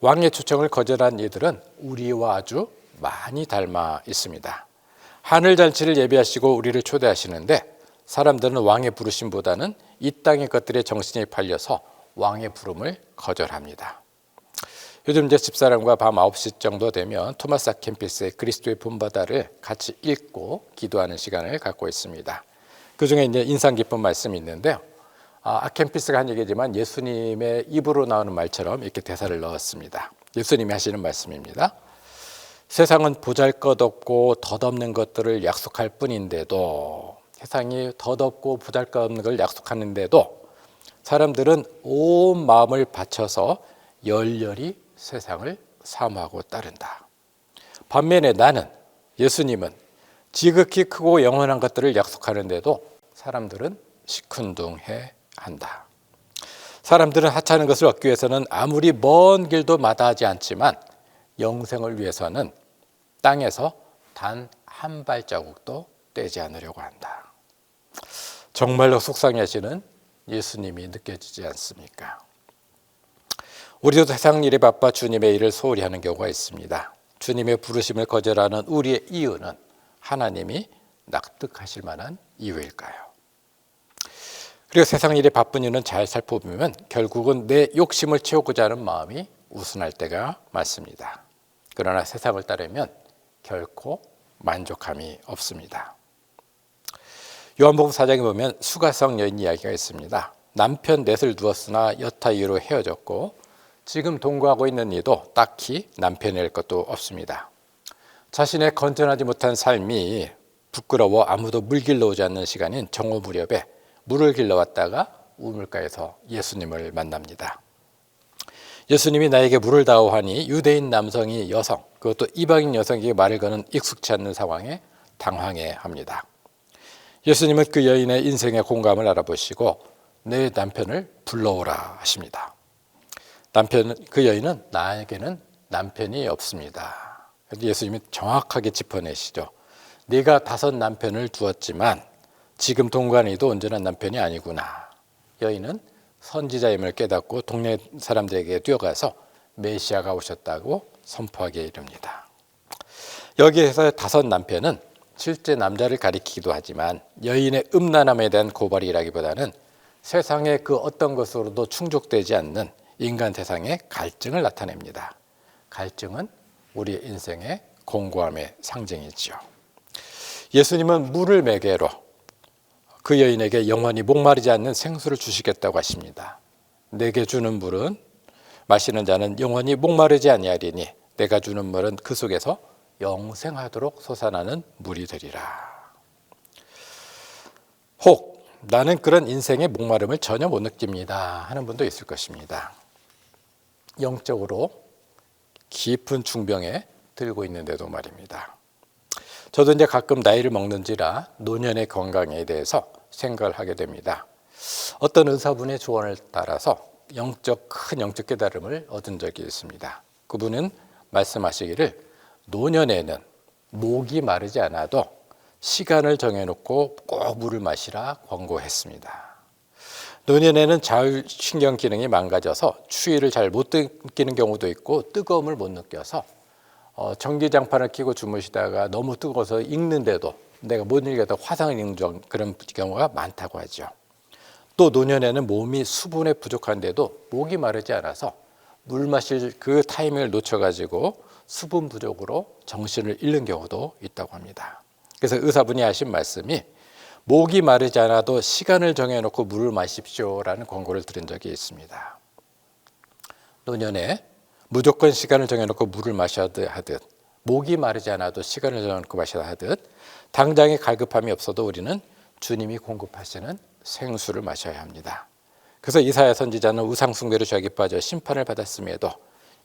왕의 초청을 거절한 이들은 우리와 아주 많이 닮아 있습니다. 하늘잔치를 예비하시고 우리를 초대하시는데 사람들은 왕의 부르심보다는 이 땅의 것들에 정신이 팔려서 왕의 부름을 거절합니다. 요즘 제 집사람과 밤 9시 정도 되면 토마스 아켄피스의 그리스도의 본바다를 같이 읽고 기도하는 시간을 갖고 있습니다. 그중에 이제 인상 깊은 말씀이 있는데요. 아켄피스가 한 얘기지만 예수님의 입으로 나오는 말처럼 이렇게 대사를 넣었습니다. 예수님이 하시는 말씀입니다. 세상은 보잘것없고 덧없는 것들을 약속할 뿐인데도 세상이 덧없고 보잘것없는 걸 약속하는데도 사람들은 온 마음을 바쳐서 열렬히 세상을 사모하고 따른다. 반면에 나는 예수님은 지극히 크고 영원한 것들을 약속하는데도 사람들은 시큰둥해 한다. 사람들은 하찮은 것을 얻기 위해서는 아무리 먼 길도 마다하지 않지만 영생을 위해서는 땅에서 단 한 발자국도 떼지 않으려고 한다. 정말로 속상해하시는 예수님이 느껴지지 않습니까? 우리도 세상 일에 바빠 주님의 일을 소홀히 하는 경우가 있습니다. 주님의 부르심을 거절하는 우리의 이유는 하나님이 납득하실 만한 이유일까요? 그리고 세상 일에 바쁜 이유는 잘 살펴보면 결국은 내 욕심을 채우고자 하는 마음이 우선할 때가 많습니다. 그러나 세상을 따르면 결코 만족함이 없습니다. 요한복음 4장에 보면 수가성 여인 이야기가 있습니다. 남편 넷을 두었으나 여타 이유로 헤어졌고 지금 동거하고 있는 이도 딱히 남편일 것도 없습니다. 자신의 건전하지 못한 삶이 부끄러워 아무도 물 길러오지 않는 시간인 정오 무렵에 물을 길러왔다가 우물가에서 예수님을 만납니다. 예수님이 나에게 물을 다오 하니 유대인 남성이 여성, 그것도 이방인 여성에게 말을 거는 익숙치 않는 상황에 당황해 합니다. 예수님은 그 여인의 인생의 공감을 알아보시고 내 남편을 불러오라 하십니다. 그 여인은 나에게는 남편이 없습니다. 예수님이 정확하게 짚어내시죠. 네가 5 남편을 두었지만 지금 동거하는 이도 온전한 남편이 아니구나. 여인은 선지자임을 깨닫고 동네 사람들에게 뛰어가서 메시아가 오셨다고 선포하게 이릅니다. 여기에서 5 남편은 실제 남자를 가리키기도 하지만 여인의 음란함에 대한 고발이라기보다는 세상의 그 어떤 것으로도 충족되지 않는 인간 세상의 갈증을 나타냅니다. 갈증은 우리 인생의 공고함의 상징이지요. 예수님은 물을 매개로 그 여인에게 영원히 목마르지 않는 생수를 주시겠다고 하십니다. 내게 주는 물은 마시는 자는 영원히 목마르지 아니하리니 내가 주는 물은 그 속에서 영생하도록 솟아나는 물이 되리라. 혹 나는 그런 인생의 목마름을 전혀 못 느낍니다 하는 분도 있을 것입니다. 영적으로 깊은 중병에 들고 있는데도 말입니다. 저도 이제 가끔 나이를 먹는지라 노년의 건강에 대해서 생각을 하게 됩니다. 어떤 의사분의 조언을 따라서 큰 영적 깨달음을 얻은 적이 있습니다. 그분은 말씀하시기를 노년에는 목이 마르지 않아도 시간을 정해놓고 꼭 물을 마시라 권고했습니다. 노년에는 자율신경 기능이 망가져서 추위를 잘 못 느끼는 경우도 있고 뜨거움을 못 느껴서 전기장판을 켜고 주무시다가 너무 뜨거워서 익는데도 내가 못 읽어도 화상을 입는 그런 경우가 많다고 하죠. 또 노년에는 몸이 수분에 부족한데도 목이 마르지 않아서 물 마실 그 타이밍을 놓쳐가지고 수분 부족으로 정신을 잃는 경우도 있다고 합니다. 그래서 의사분이 하신 말씀이 목이 마르지 않아도 시간을 정해놓고 물을 마십시오라는 권고를 들은 적이 있습니다. 노년에 무조건 시간을 정해놓고 물을 마셔야 하듯 목이 마르지 않아도 시간을 정해놓고 마셔야 하듯 당장의 갈급함이 없어도 우리는 주님이 공급하시는 생수를 마셔야 합니다. 그래서 이사야 선지자는 우상 숭배로 죄악에 빠져 심판을 받았음에도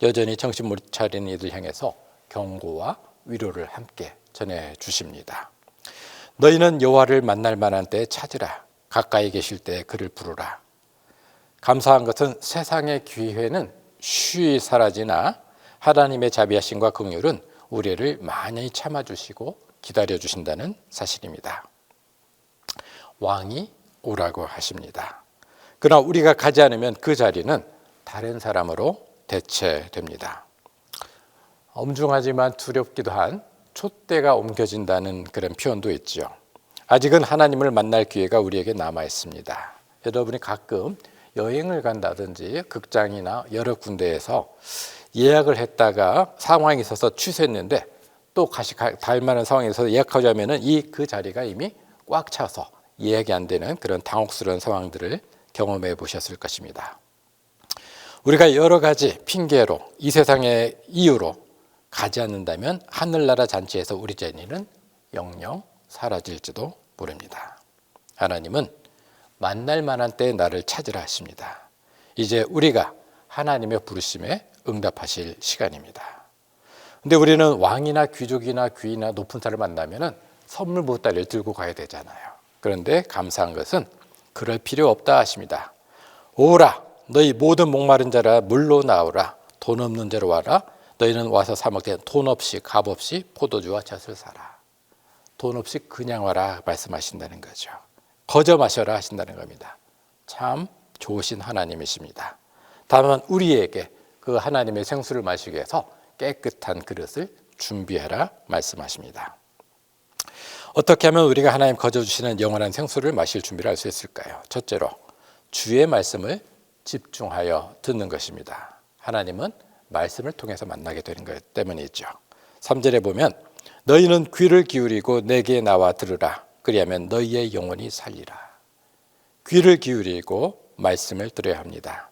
여전히 정신 못 차리는 이들 향해서 경고와 위로를 함께 전해 주십니다. 너희는 여호와를 만날 만한 때에 찾으라. 가까이 계실 때에 그를 부르라. 감사한 것은 세상의 기회는 쉬이 사라지나 하나님의 자비하심과 긍휼은 우리를 많이 참아주시고 기다려주신다는 사실입니다. 왕이 오라고 하십니다. 그러나 우리가 가지 않으면 그 자리는 다른 사람으로 대체됩니다. 엄중하지만 두렵기도 한 촛대가 옮겨진다는 그런 표현도 있죠. 아직은 하나님을 만날 기회가 우리에게 남아 있습니다. 여러분이 가끔 여행을 간다든지 극장이나 여러 군데에서 예약을 했다가 상황이 있어서 취소했는데 또 다시 갈 만한 상황에서 예약하자면은 그 자리가 이미 꽉 차서 예약이 안 되는 그런 당혹스러운 상황들을 경험해 보셨을 것입니다. 우리가 여러 가지 핑계로 이 세상의 이유로 가지 않는다면 하늘나라 잔치에서 우리 자리는 영영 사라질지도 모릅니다. 하나님은 만날 만한 때에 나를 찾으라 하십니다. 이제 우리가 하나님의 부르심에 응답하실 시간입니다. 근데 우리는 왕이나 귀족이나 귀인이나 높은 사람을 만나면 선물 보따리를 들고 가야 되잖아요. 그런데 감사한 것은 그럴 필요 없다 하십니다. 오라 너희 모든 목마른 자라 물로 나오라. 돈 없는 자로 와라. 너희는 와서 사 먹되 돈 없이 값 없이 포도주와 젖을 사라. 돈 없이 그냥 와라 말씀하신다는 거죠. 거저 마셔라 하신다는 겁니다. 참 좋으신 하나님이십니다. 다만 우리에게 그 하나님의 생수를 마시기 위해서 깨끗한 그릇을 준비하라 말씀하십니다. 어떻게 하면 우리가 하나님 거저 주시는 영원한 생수를 마실 준비를 할 수 있을까요? 첫째로 주의 말씀을 집중하여 듣는 것입니다. 하나님은 말씀을 통해서 만나게 되는 것 때문이죠. 3절에 보면 너희는 귀를 기울이고 내게 나와 들으라. 그리하면 너희의 영혼이 살리라. 귀를 기울이고 말씀을 들어야 합니다.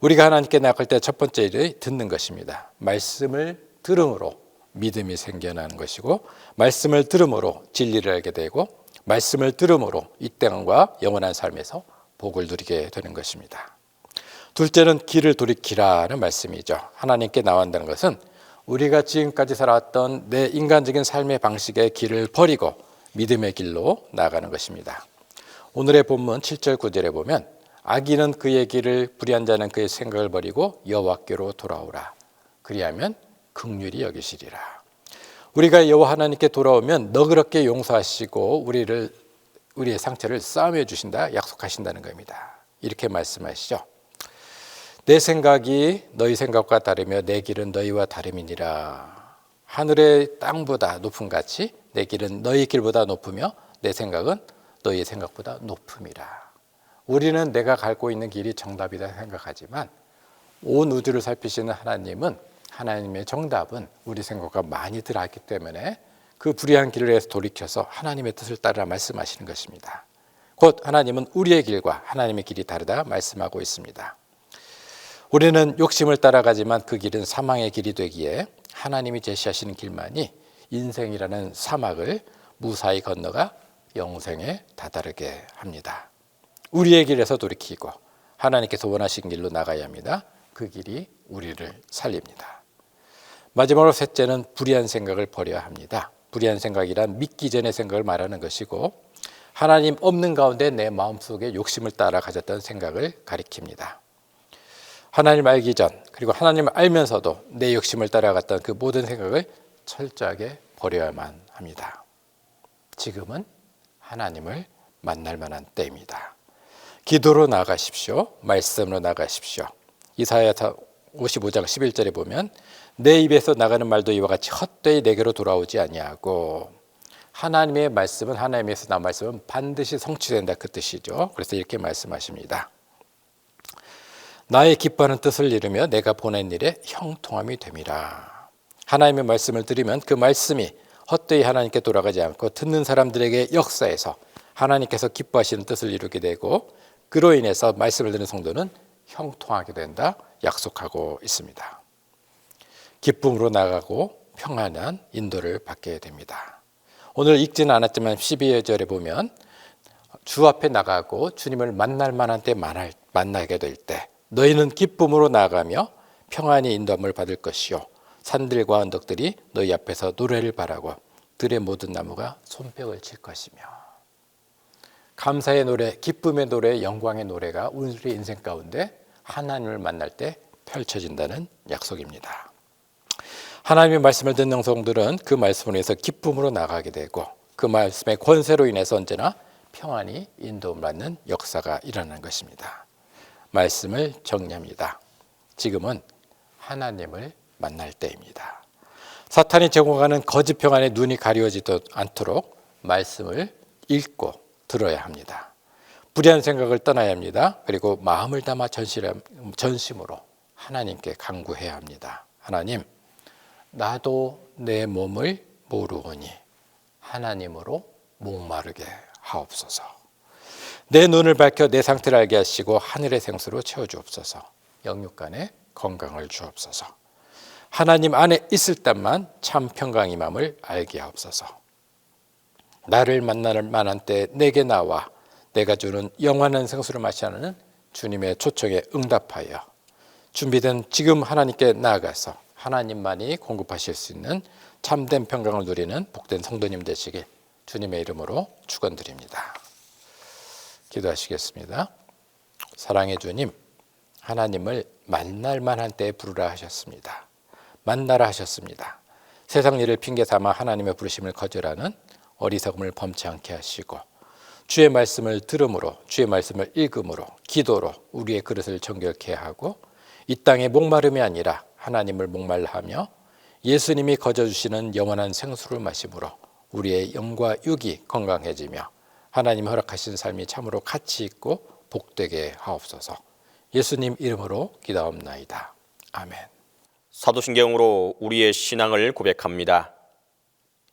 우리가 하나님께 나아갈 때 첫 번째 일이 듣는 것입니다. 말씀을 들음으로 믿음이 생겨나는 것이고 말씀을 들음으로 진리를 알게 되고 말씀을 들음으로 이 땅과 영원한 삶에서 복을 누리게 되는 것입니다. 둘째는 길을 돌이키라는 말씀이죠. 하나님께 나온다는 것은 우리가 지금까지 살아왔던 내 인간적인 삶의 방식의 길을 버리고 믿음의 길로 나아가는 것입니다. 오늘의 본문 7절 9절에 보면 악인은 그의 길을 불의한 자는 그의 생각을 버리고 여호와께로 돌아오라. 그리하면 긍휼히 여기시리라. 우리가 여호와 하나님께 돌아오면 너그럽게 용서하시고 우리의 상처를 싸매어 주신다 약속하신다는 겁니다. 이렇게 말씀하시죠. 내 생각이 너희 생각과 다르며 내 길은 너희와 다름이니라. 하늘의 땅보다 높은 같이 내 길은 너희 길보다 높으며 내 생각은 너희 생각보다 높음이라. 우리는 내가 갈고 있는 길이 정답이다 생각하지만 온 우주를 살피시는 하나님은, 하나님의 정답은 우리 생각과 많이 들어있기 때문에 그 불의한 길을 해서 돌이켜서 하나님의 뜻을 따르라 말씀하시는 것입니다. 곧 하나님은 우리의 길과 하나님의 길이 다르다 말씀하고 있습니다. 우리는 욕심을 따라가지만 그 길은 사망의 길이 되기에 하나님이 제시하시는 길만이 인생이라는 사막을 무사히 건너가 영생에 다다르게 합니다. 우리의 길에서 돌이키고 하나님께서 원하신 길로 나가야 합니다. 그 길이 우리를 살립니다. 마지막으로 셋째는 불의한 생각을 버려야 합니다. 불의한 생각이란 믿기 전의 생각을 말하는 것이고 하나님 없는 가운데 내 마음속에 욕심을 따라 가졌던 생각을 가리킵니다. 하나님 알기 전, 그리고 하나님을 알면서도 내 욕심을 따라갔던 그 모든 생각을 철저하게 버려야만 합니다. 지금은 하나님을 만날 만한 때입니다. 기도로 나가십시오. 말씀으로 나가십시오. 이사야서 55장 11절에 보면 내 입에서 나가는 말도 이와 같이 헛되이 내게로 돌아오지 아니하고, 하나님의 말씀은, 하나님에서 나온 말씀은 반드시 성취된다, 그 뜻이죠. 그래서 이렇게 말씀하십니다. 나의 기뻐하는 뜻을 이루며 내가 보낸 일에 형통함이 됨이라. 하나님의 말씀을 들으면 그 말씀이 헛되이 하나님께 돌아가지 않고 듣는 사람들에게 역사해서 하나님께서 기뻐하시는 뜻을 이루게 되고, 그로 인해서 말씀을 듣는 성도는 형통하게 된다 약속하고 있습니다. 기쁨으로 나가고 평안한 인도를 받게 됩니다. 오늘 읽지는 않았지만 12절에 보면 주 앞에 나가고 주님을 만날 만한 때 만나게 될 때 너희는 기쁨으로 나아가며 평안히 인도함을 받을 것이요 산들과 언덕들이 너희 앞에서 노래를 바라고 들의 모든 나무가 손뼉을 칠 것이며. 감사의 노래, 기쁨의 노래, 영광의 노래가 우리 인생 가운데 하나님을 만날 때 펼쳐진다는 약속입니다. 하나님의 말씀을 듣는 성도들은 그 말씀으로 인해서 기쁨으로 나가게 되고 그 말씀의 권세로 인해서 언제나 평안히 인도를 받는 역사가 일어나는 것입니다. 말씀을 정리합니다. 지금은 하나님을 만날 때입니다. 사탄이 제공하는 거짓 평안에 눈이 가려지지 않도록 말씀을 읽고 들어야 합니다. 불의한 생각을 떠나야 합니다. 그리고 마음을 담아 전심으로 하나님께 간구해야 합니다. 하나님, 나도 내 몸을 모르오니 하나님으로 목마르게 하옵소서. 내 눈을 밝혀 내 상태를 알게 하시고 하늘의 생수로 채워주옵소서. 영육간에 건강을 주옵소서. 하나님 안에 있을 때만 참 평강의 마음을 알게 하옵소서. 나를 만날 만한 때 내게 나와 내가 주는 영원한 생수를 마시는 주님의 초청에 응답하여 준비된 지금 하나님께 나아가서 하나님만이 공급하실 수 있는 참된 평강을 누리는 복된 성도님 되시길 주님의 이름으로 축원드립니다. 기도하시겠습니다. 사랑의 주님, 하나님을 만날 만한 때에 부르라 하셨습니다. 만나라 하셨습니다. 세상 일을 핑계 삼아 하나님의 부르심을 거절하는 어리석음을 범치 않게 하시고 주의 말씀을 들음으로, 주의 말씀을 읽음으로, 기도로 우리의 그릇을 정결케 하고 이 땅의 목마름이 아니라 하나님을 목말라 하며 예수님이 거저주시는 영원한 생수를 마심으로 우리의 영과 육이 건강해지며 하나님 허락하신 삶이 참으로 가치 있고 복되게 하옵소서. 예수님 이름으로 기도하옵나이다. 아멘. 사도신경으로 우리의 신앙을 고백합니다.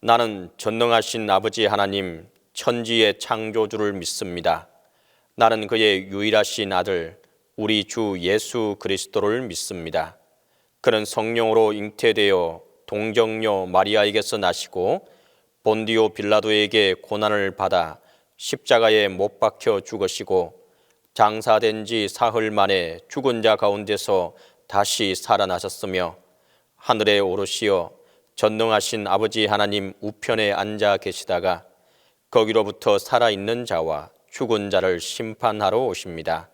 나는 전능하신 아버지 하나님 천지의 창조주를 믿습니다. 나는 그의 유일하신 아들 우리 주 예수 그리스도를 믿습니다. 그는 성령으로 잉태되어 동정녀 마리아에게서 나시고 본디오 빌라도에게 고난을 받아 십자가에 못 박혀 죽으시고 장사된 지 사흘 만에 죽은 자 가운데서 다시 살아나셨으며 하늘에 오르시어 전능하신 아버지 하나님 우편에 앉아 계시다가 거기로부터 살아있는 자와 죽은 자를 심판하러 오십니다.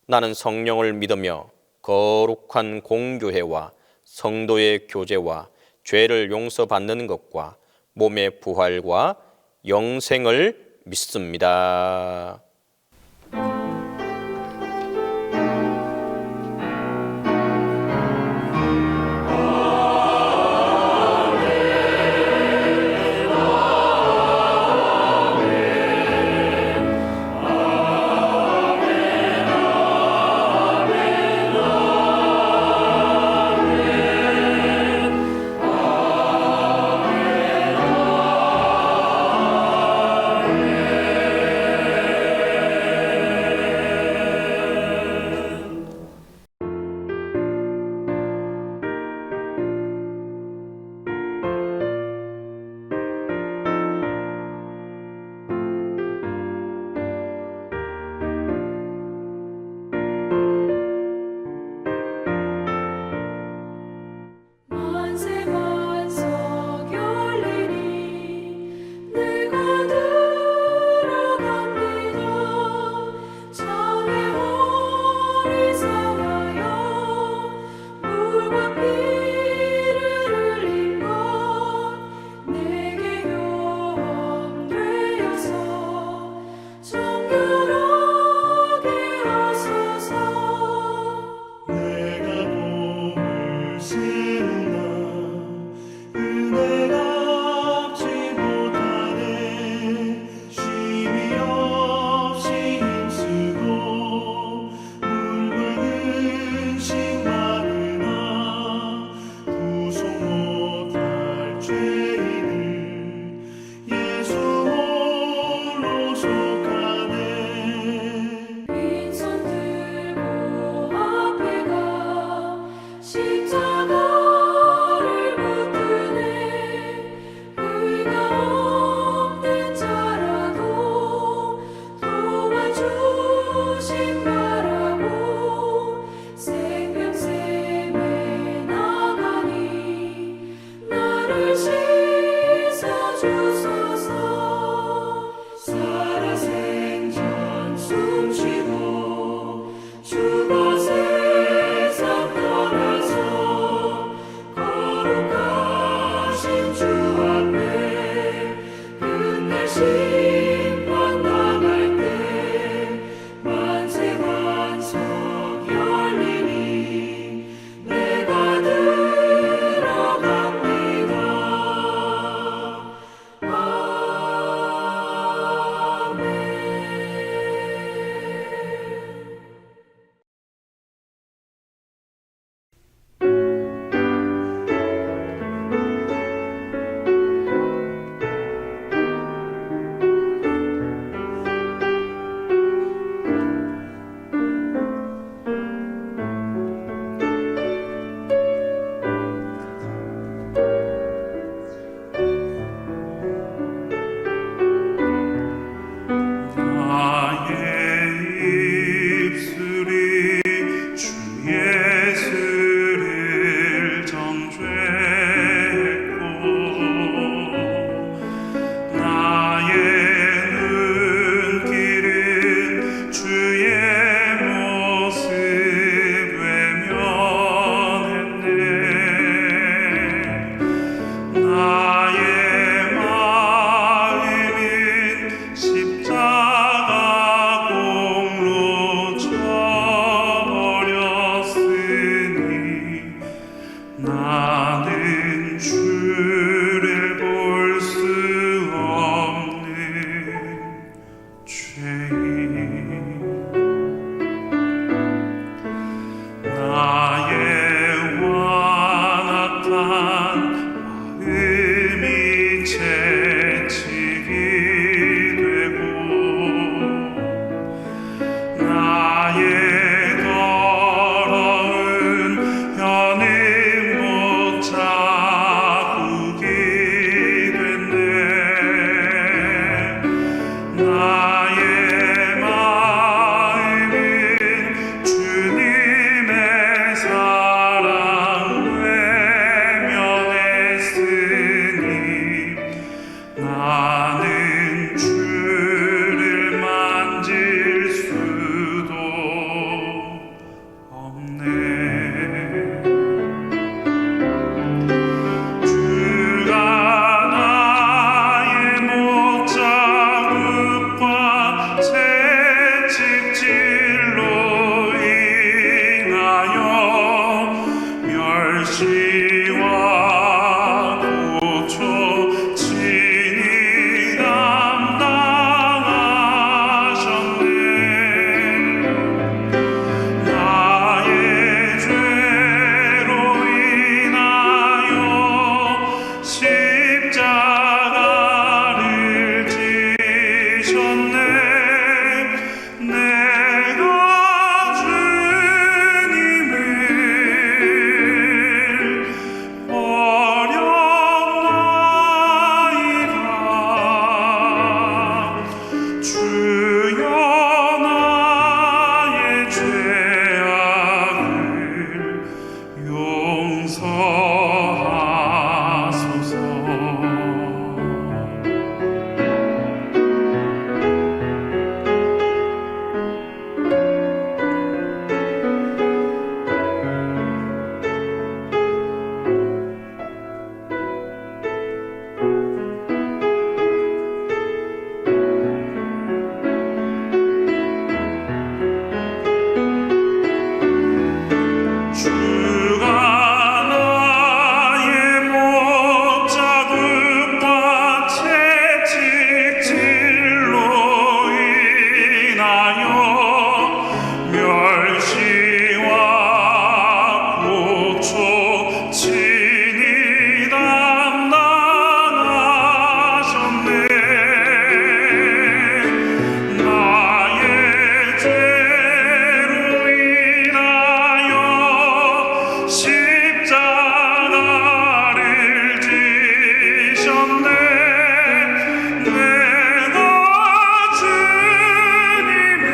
나는 성령을 믿으며 거룩한 공교회와 성도의 교제와 죄를 용서받는 것과 몸의 부활과 영생을 믿습니다. 주가 나의 못자국과 채찍질로 인하여 멸시와 고초 친히 담당하셨네. 나의 죄로 인하여 십자가를 지셨네. 내가 주님을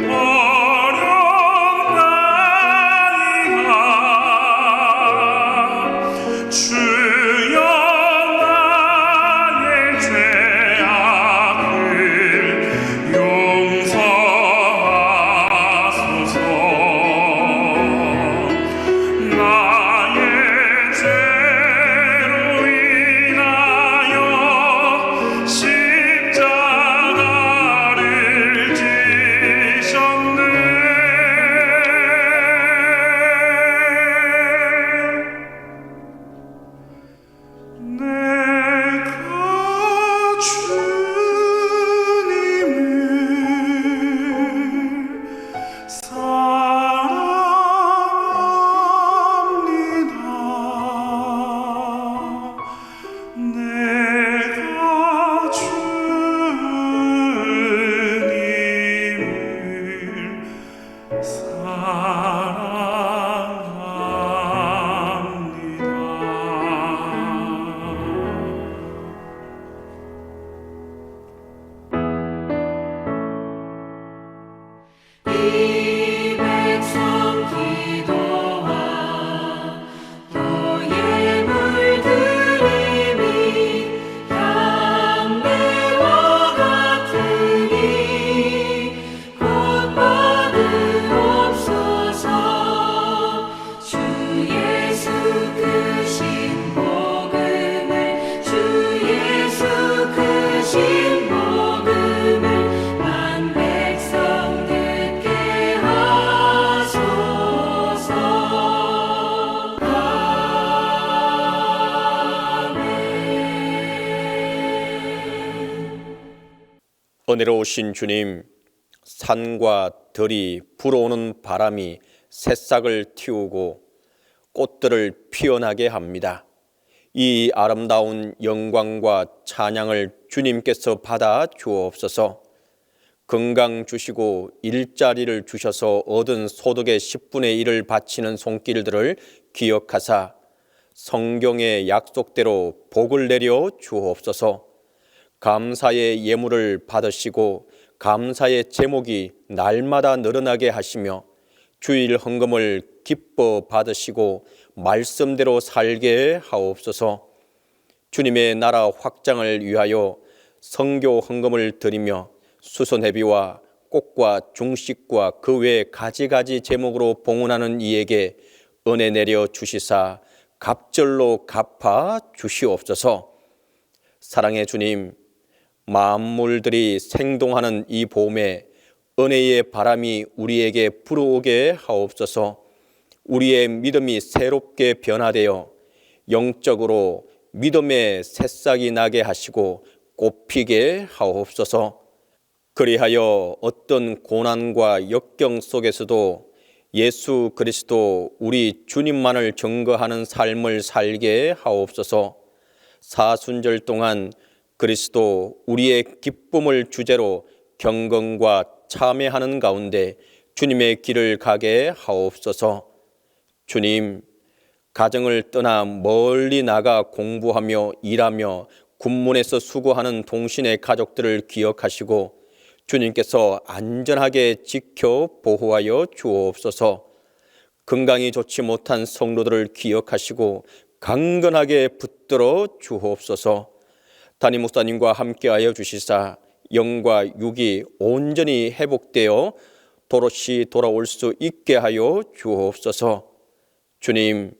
버렸나이다. 주여 나의 죄악을 용서하소서. 나의 죄로 인하여 십자가를 지셨네. 내가 주님을 사랑합니다. 내가 주님을 사랑합니다. 이 백성 기도와 너의 물들임이 향내와 같으니 곧 받으옵소서. 주 예수 크신 복음을 주 예수 크신 복음을 만 백성 듣게 하소서. 은혜로우신 주님, 산과 들이 불어오는 바람이 새싹을 틔우고 꽃들을 피어나게 합니다. 이 아름다운 영광과 찬양을 주님께서 받아 주옵소서. 건강 주시고 일자리를 주셔서 얻은 소득의 10분의 1을 바치는 손길들을 기억하사 성경의 약속대로 복을 내려 주옵소서. 감사의 예물을 받으시고 감사의 제목이 날마다 늘어나게 하시며 주일 헌금을 기뻐 받으시고 말씀대로 살게 하옵소서. 주님의 나라 확장을 위하여 선교 헌금을 드리며 수선회비와 꽃과 중식과 그 외 가지가지 제목으로 봉헌하는 이에게 은혜 내려 주시사 갑절로 갚아 주시옵소서. 사랑의 주님, 만물들이 생동하는 이 봄에 은혜의 바람이 우리에게 불어오게 하옵소서. 우리의 믿음이 새롭게 변화되어 영적으로 믿음의 새싹이 나게 하시고 꽃피게 하옵소서. 그리하여 어떤 고난과 역경 속에서도 예수 그리스도 우리 주님만을 증거하는 삶을 살게 하옵소서. 사순절 동안 그리스도 우리의 기쁨을 주제로 경건과 참회하는 가운데 주님의 길을 가게 하옵소서. 주님, 가정을 떠나 멀리 나가 공부하며 일하며 군문에서 수고하는 동신의 가족들을 기억하시고 주님께서 안전하게 지켜 보호하여 주옵소서. 건강이 좋지 못한 성도들을 기억하시고 강건하게 붙들어 주옵소서. 담임 목사님과 함께하여 주시사 영과 육이 온전히 회복되어 도로시 돌아올 수 있게 하여 주옵소서. 주님,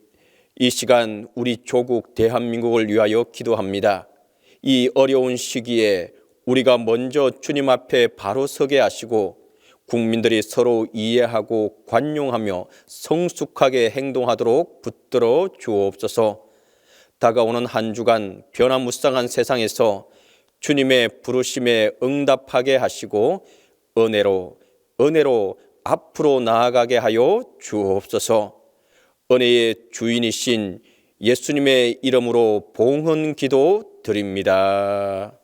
이 시간 우리 조국 대한민국을 위하여 기도합니다. 이 어려운 시기에 우리가 먼저 주님 앞에 바로 서게 하시고 국민들이 서로 이해하고 관용하며 성숙하게 행동하도록 붙들어 주옵소서. 다가오는 한 주간 변화무쌍한 세상에서 주님의 부르심에 응답하게 하시고 은혜로 앞으로 나아가게 하여 주옵소서. 은혜의 주인이신 예수님의 이름으로 봉헌 기도 드립니다.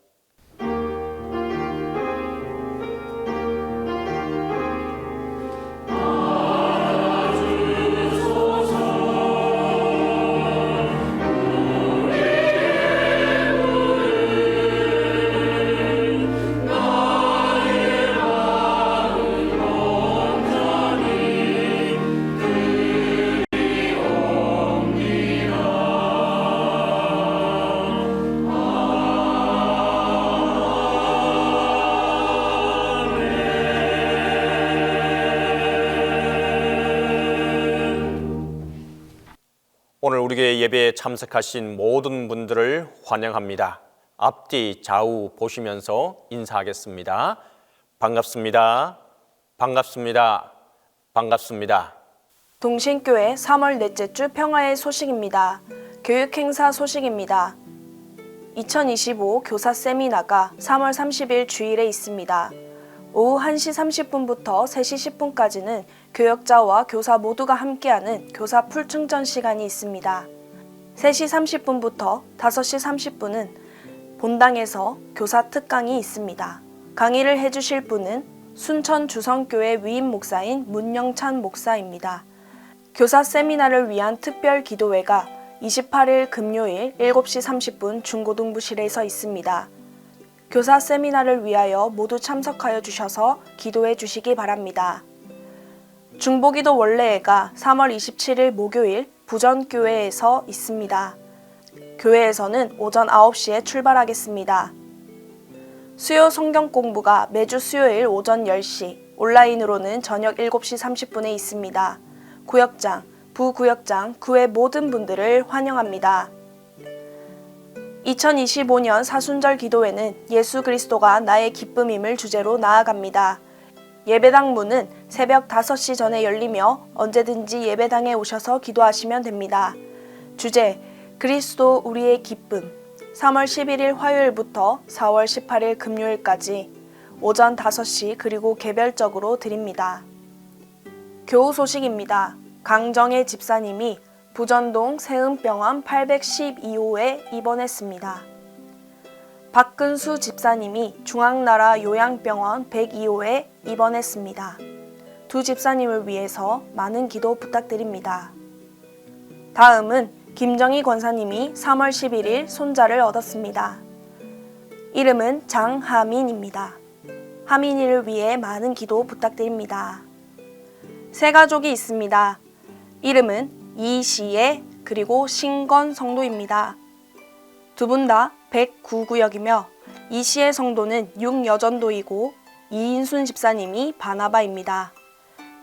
오늘 우리 교회 예배에 참석하신 모든 분들을 환영합니다. 앞뒤 좌우 보시면서 인사하겠습니다. 반갑습니다. 반갑습니다. 반갑습니다. 동신교회 3월 넷째 주 평화의 소식입니다. 교육행사 소식입니다. 2025 교사 세미나가 3월 30일 주일에 있습니다. 오후 1시 30분부터 3시 10분까지는 교역자와 교사 모두가 함께하는 교사 풀충전 시간이 있습니다. 3시 30분부터 5시 30분은 본당에서 교사 특강이 있습니다. 강의를 해주실 분은 순천 주성교회 위임 목사인 문영찬 목사입니다. 교사 세미나를 위한 특별 기도회가 28일 금요일 7시 30분 중고등부실에서 있습니다. 교사 세미나를 위하여 모두 참석하여 주셔서 기도해 주시기 바랍니다. 중보기도 원래회가 3월 27일 목요일 부전교회에서 있습니다. 교회에서는 오전 9시에 출발하겠습니다. 수요 성경 공부가 매주 수요일 오전 10시, 온라인으로는 저녁 7시 30분에 있습니다. 구역장, 부구역장, 구의 모든 분들을 환영합니다. 2025년 사순절 기도회는 예수 그리스도가 나의 기쁨임을 주제로 나아갑니다. 예배당 문은 새벽 5시 전에 열리며 언제든지 예배당에 오셔서 기도하시면 됩니다. 주제, 그리스도 우리의 기쁨. 3월 11일 화요일부터 4월 18일 금요일까지 오전 5시 그리고 개별적으로 드립니다. 교우 소식입니다. 강정혜 집사님이 부전동 세음병원 812호에 입원했습니다. 박근수 집사님이 중앙나라 요양병원 102호에 입원했습니다. 두 집사님을 위해서 많은 기도 부탁드립니다. 다음은 김정희 권사님이 3월 11일 손자를 얻었습니다. 이름은 장하민입니다. 하민이를 위해 많은 기도 부탁드립니다. 세 가족이 있습니다. 이름은 이시애 그리고 신건 성도입니다. 두 분 다 109구역이며 이시애 성도는 6여전도이고 이인순 집사님이 바나바입니다.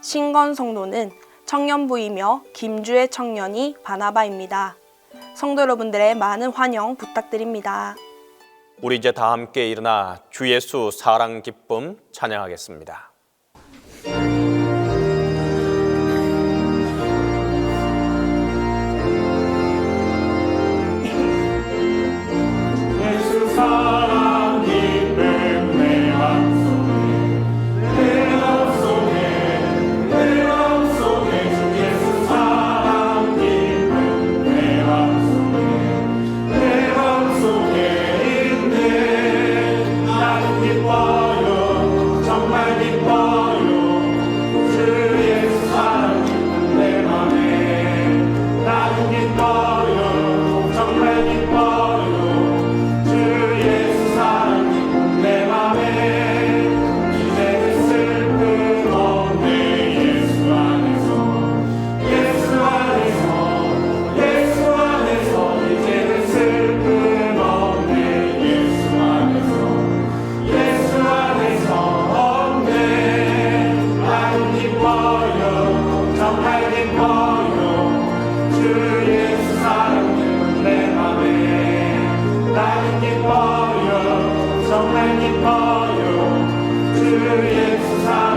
신건 성도는 청년부이며 김주의 청년이 바나바입니다. 성도 여러분들의 많은 환영 부탁드립니다. 우리 이제 다 함께 일어나 주 예수 사랑 기쁨 찬양하겠습니다. 예수 사랑 기쁨 내 맘속에 주 예수 사랑 기쁨 내 맘속에 있네. 나는 기뻐요 정말 기뻐요 주 예수 사랑 기쁨 내 맘에. 나는 기뻐요 정말 기뻐요 정말 기뻐요 주 예수 사랑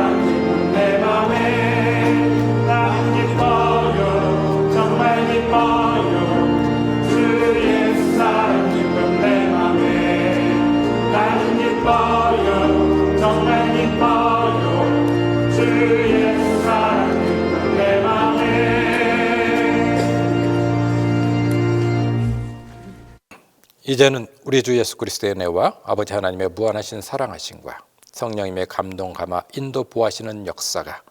이제는 우리 주 예수 그리스도의 은혜와 아버지 하나님의 무한하신 사랑하심과 성령님의 감동 감화 인도 보하시는 역사가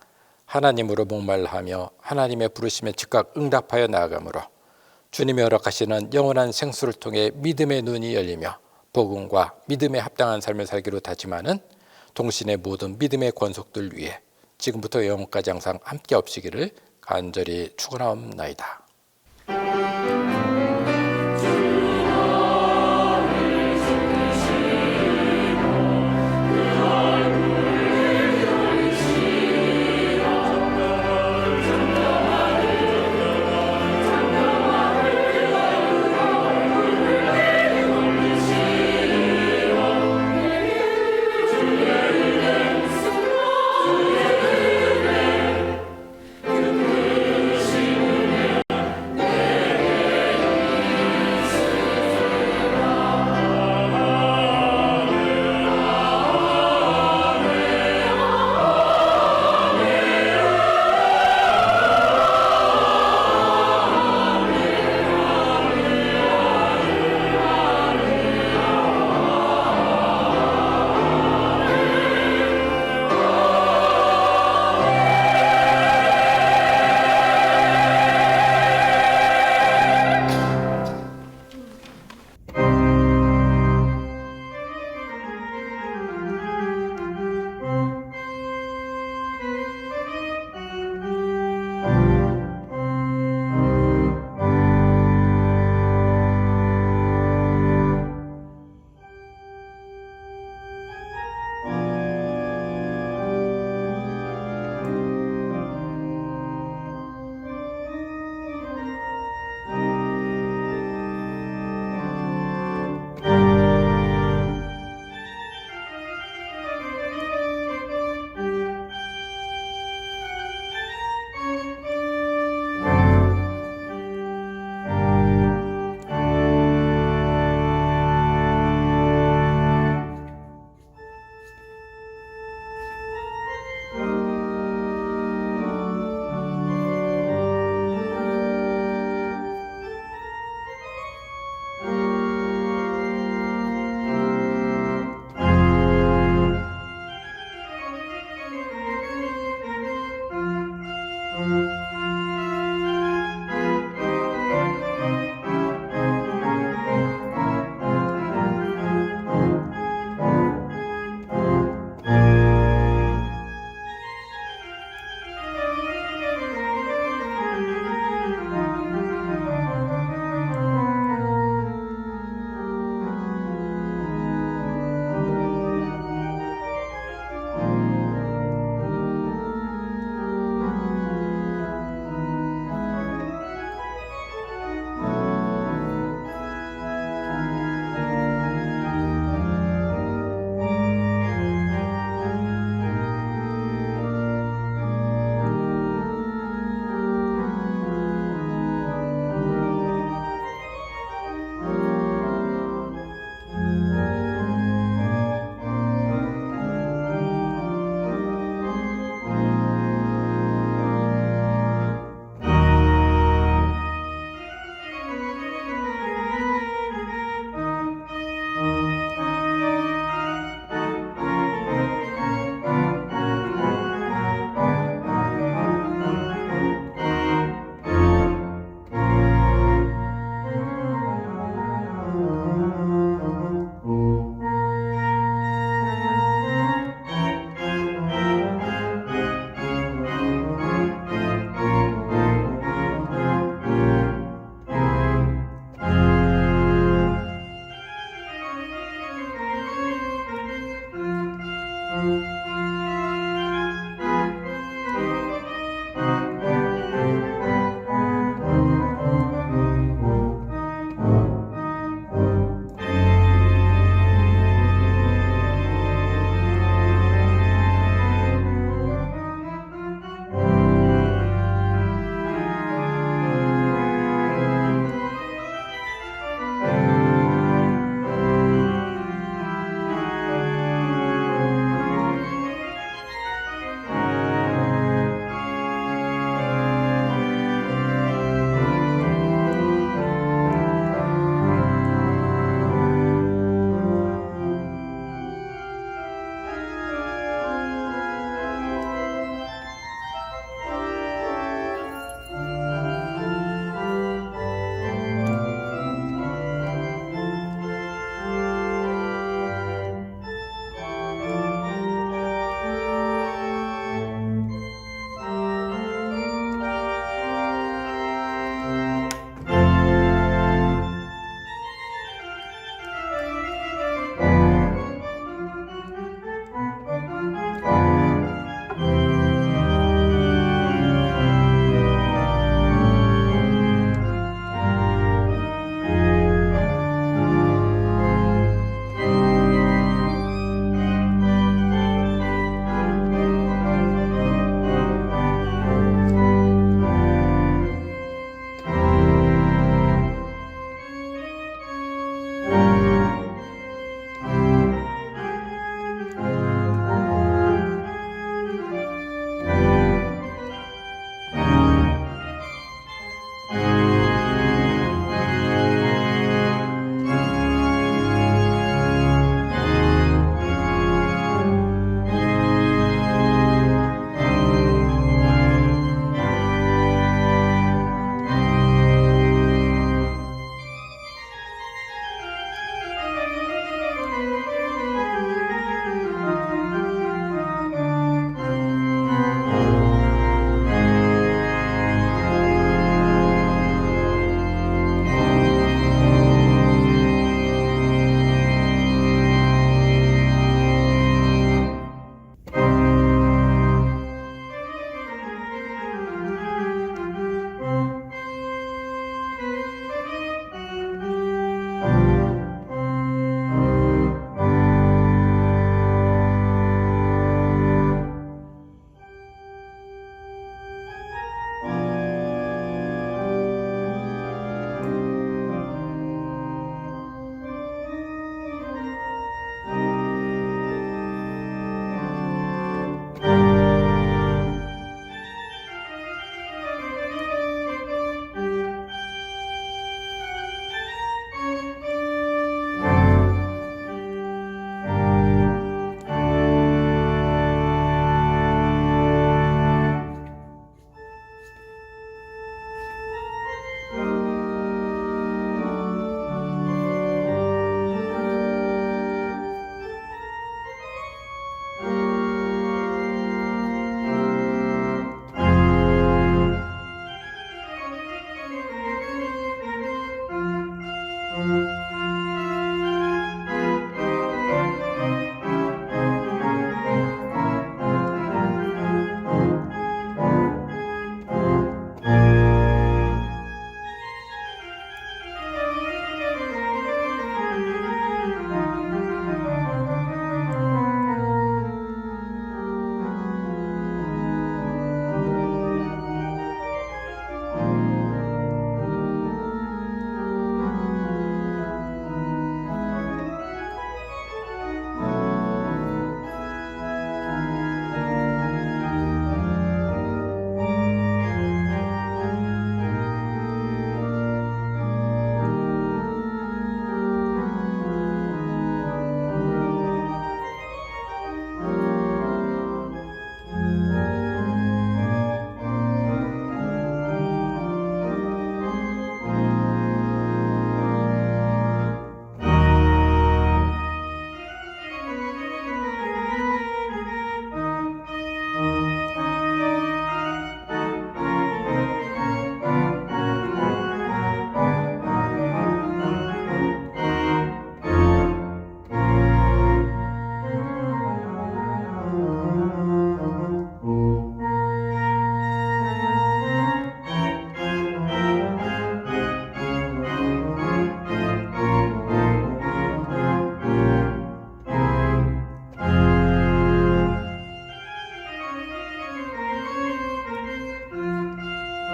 하나님으로 목말라하며 하나님의 부르심에 즉각 응답하여 나아가므로 주님이 허락하시는 영원한 생수를 통해 믿음의 눈이 열리며 복음과 믿음에 합당한 삶을 살기로 다짐하는 동신의 모든 믿음의 권속들 위해 지금부터 영원까지 항상 함께 없으기를 간절히 축원하옵나이다.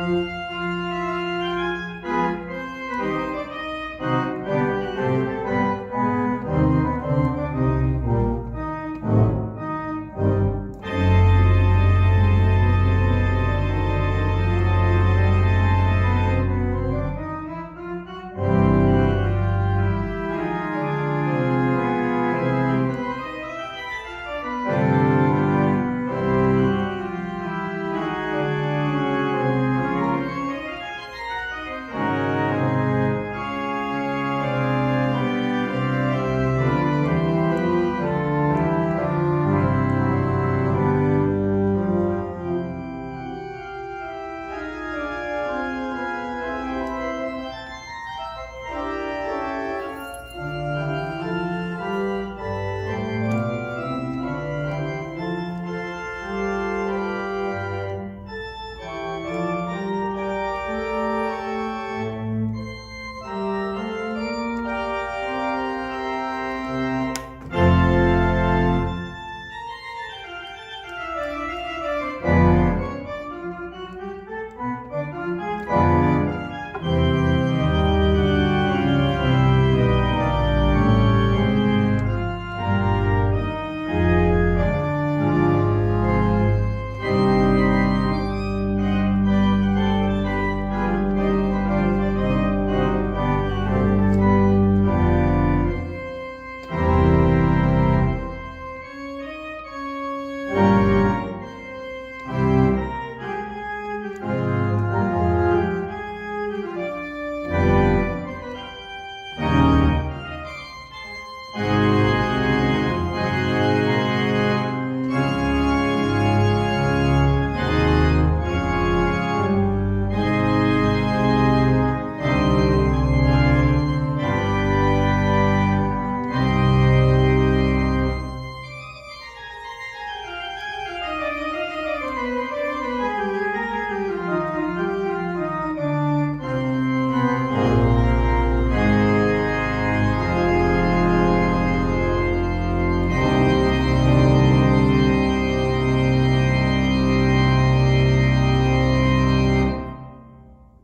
주옵소서.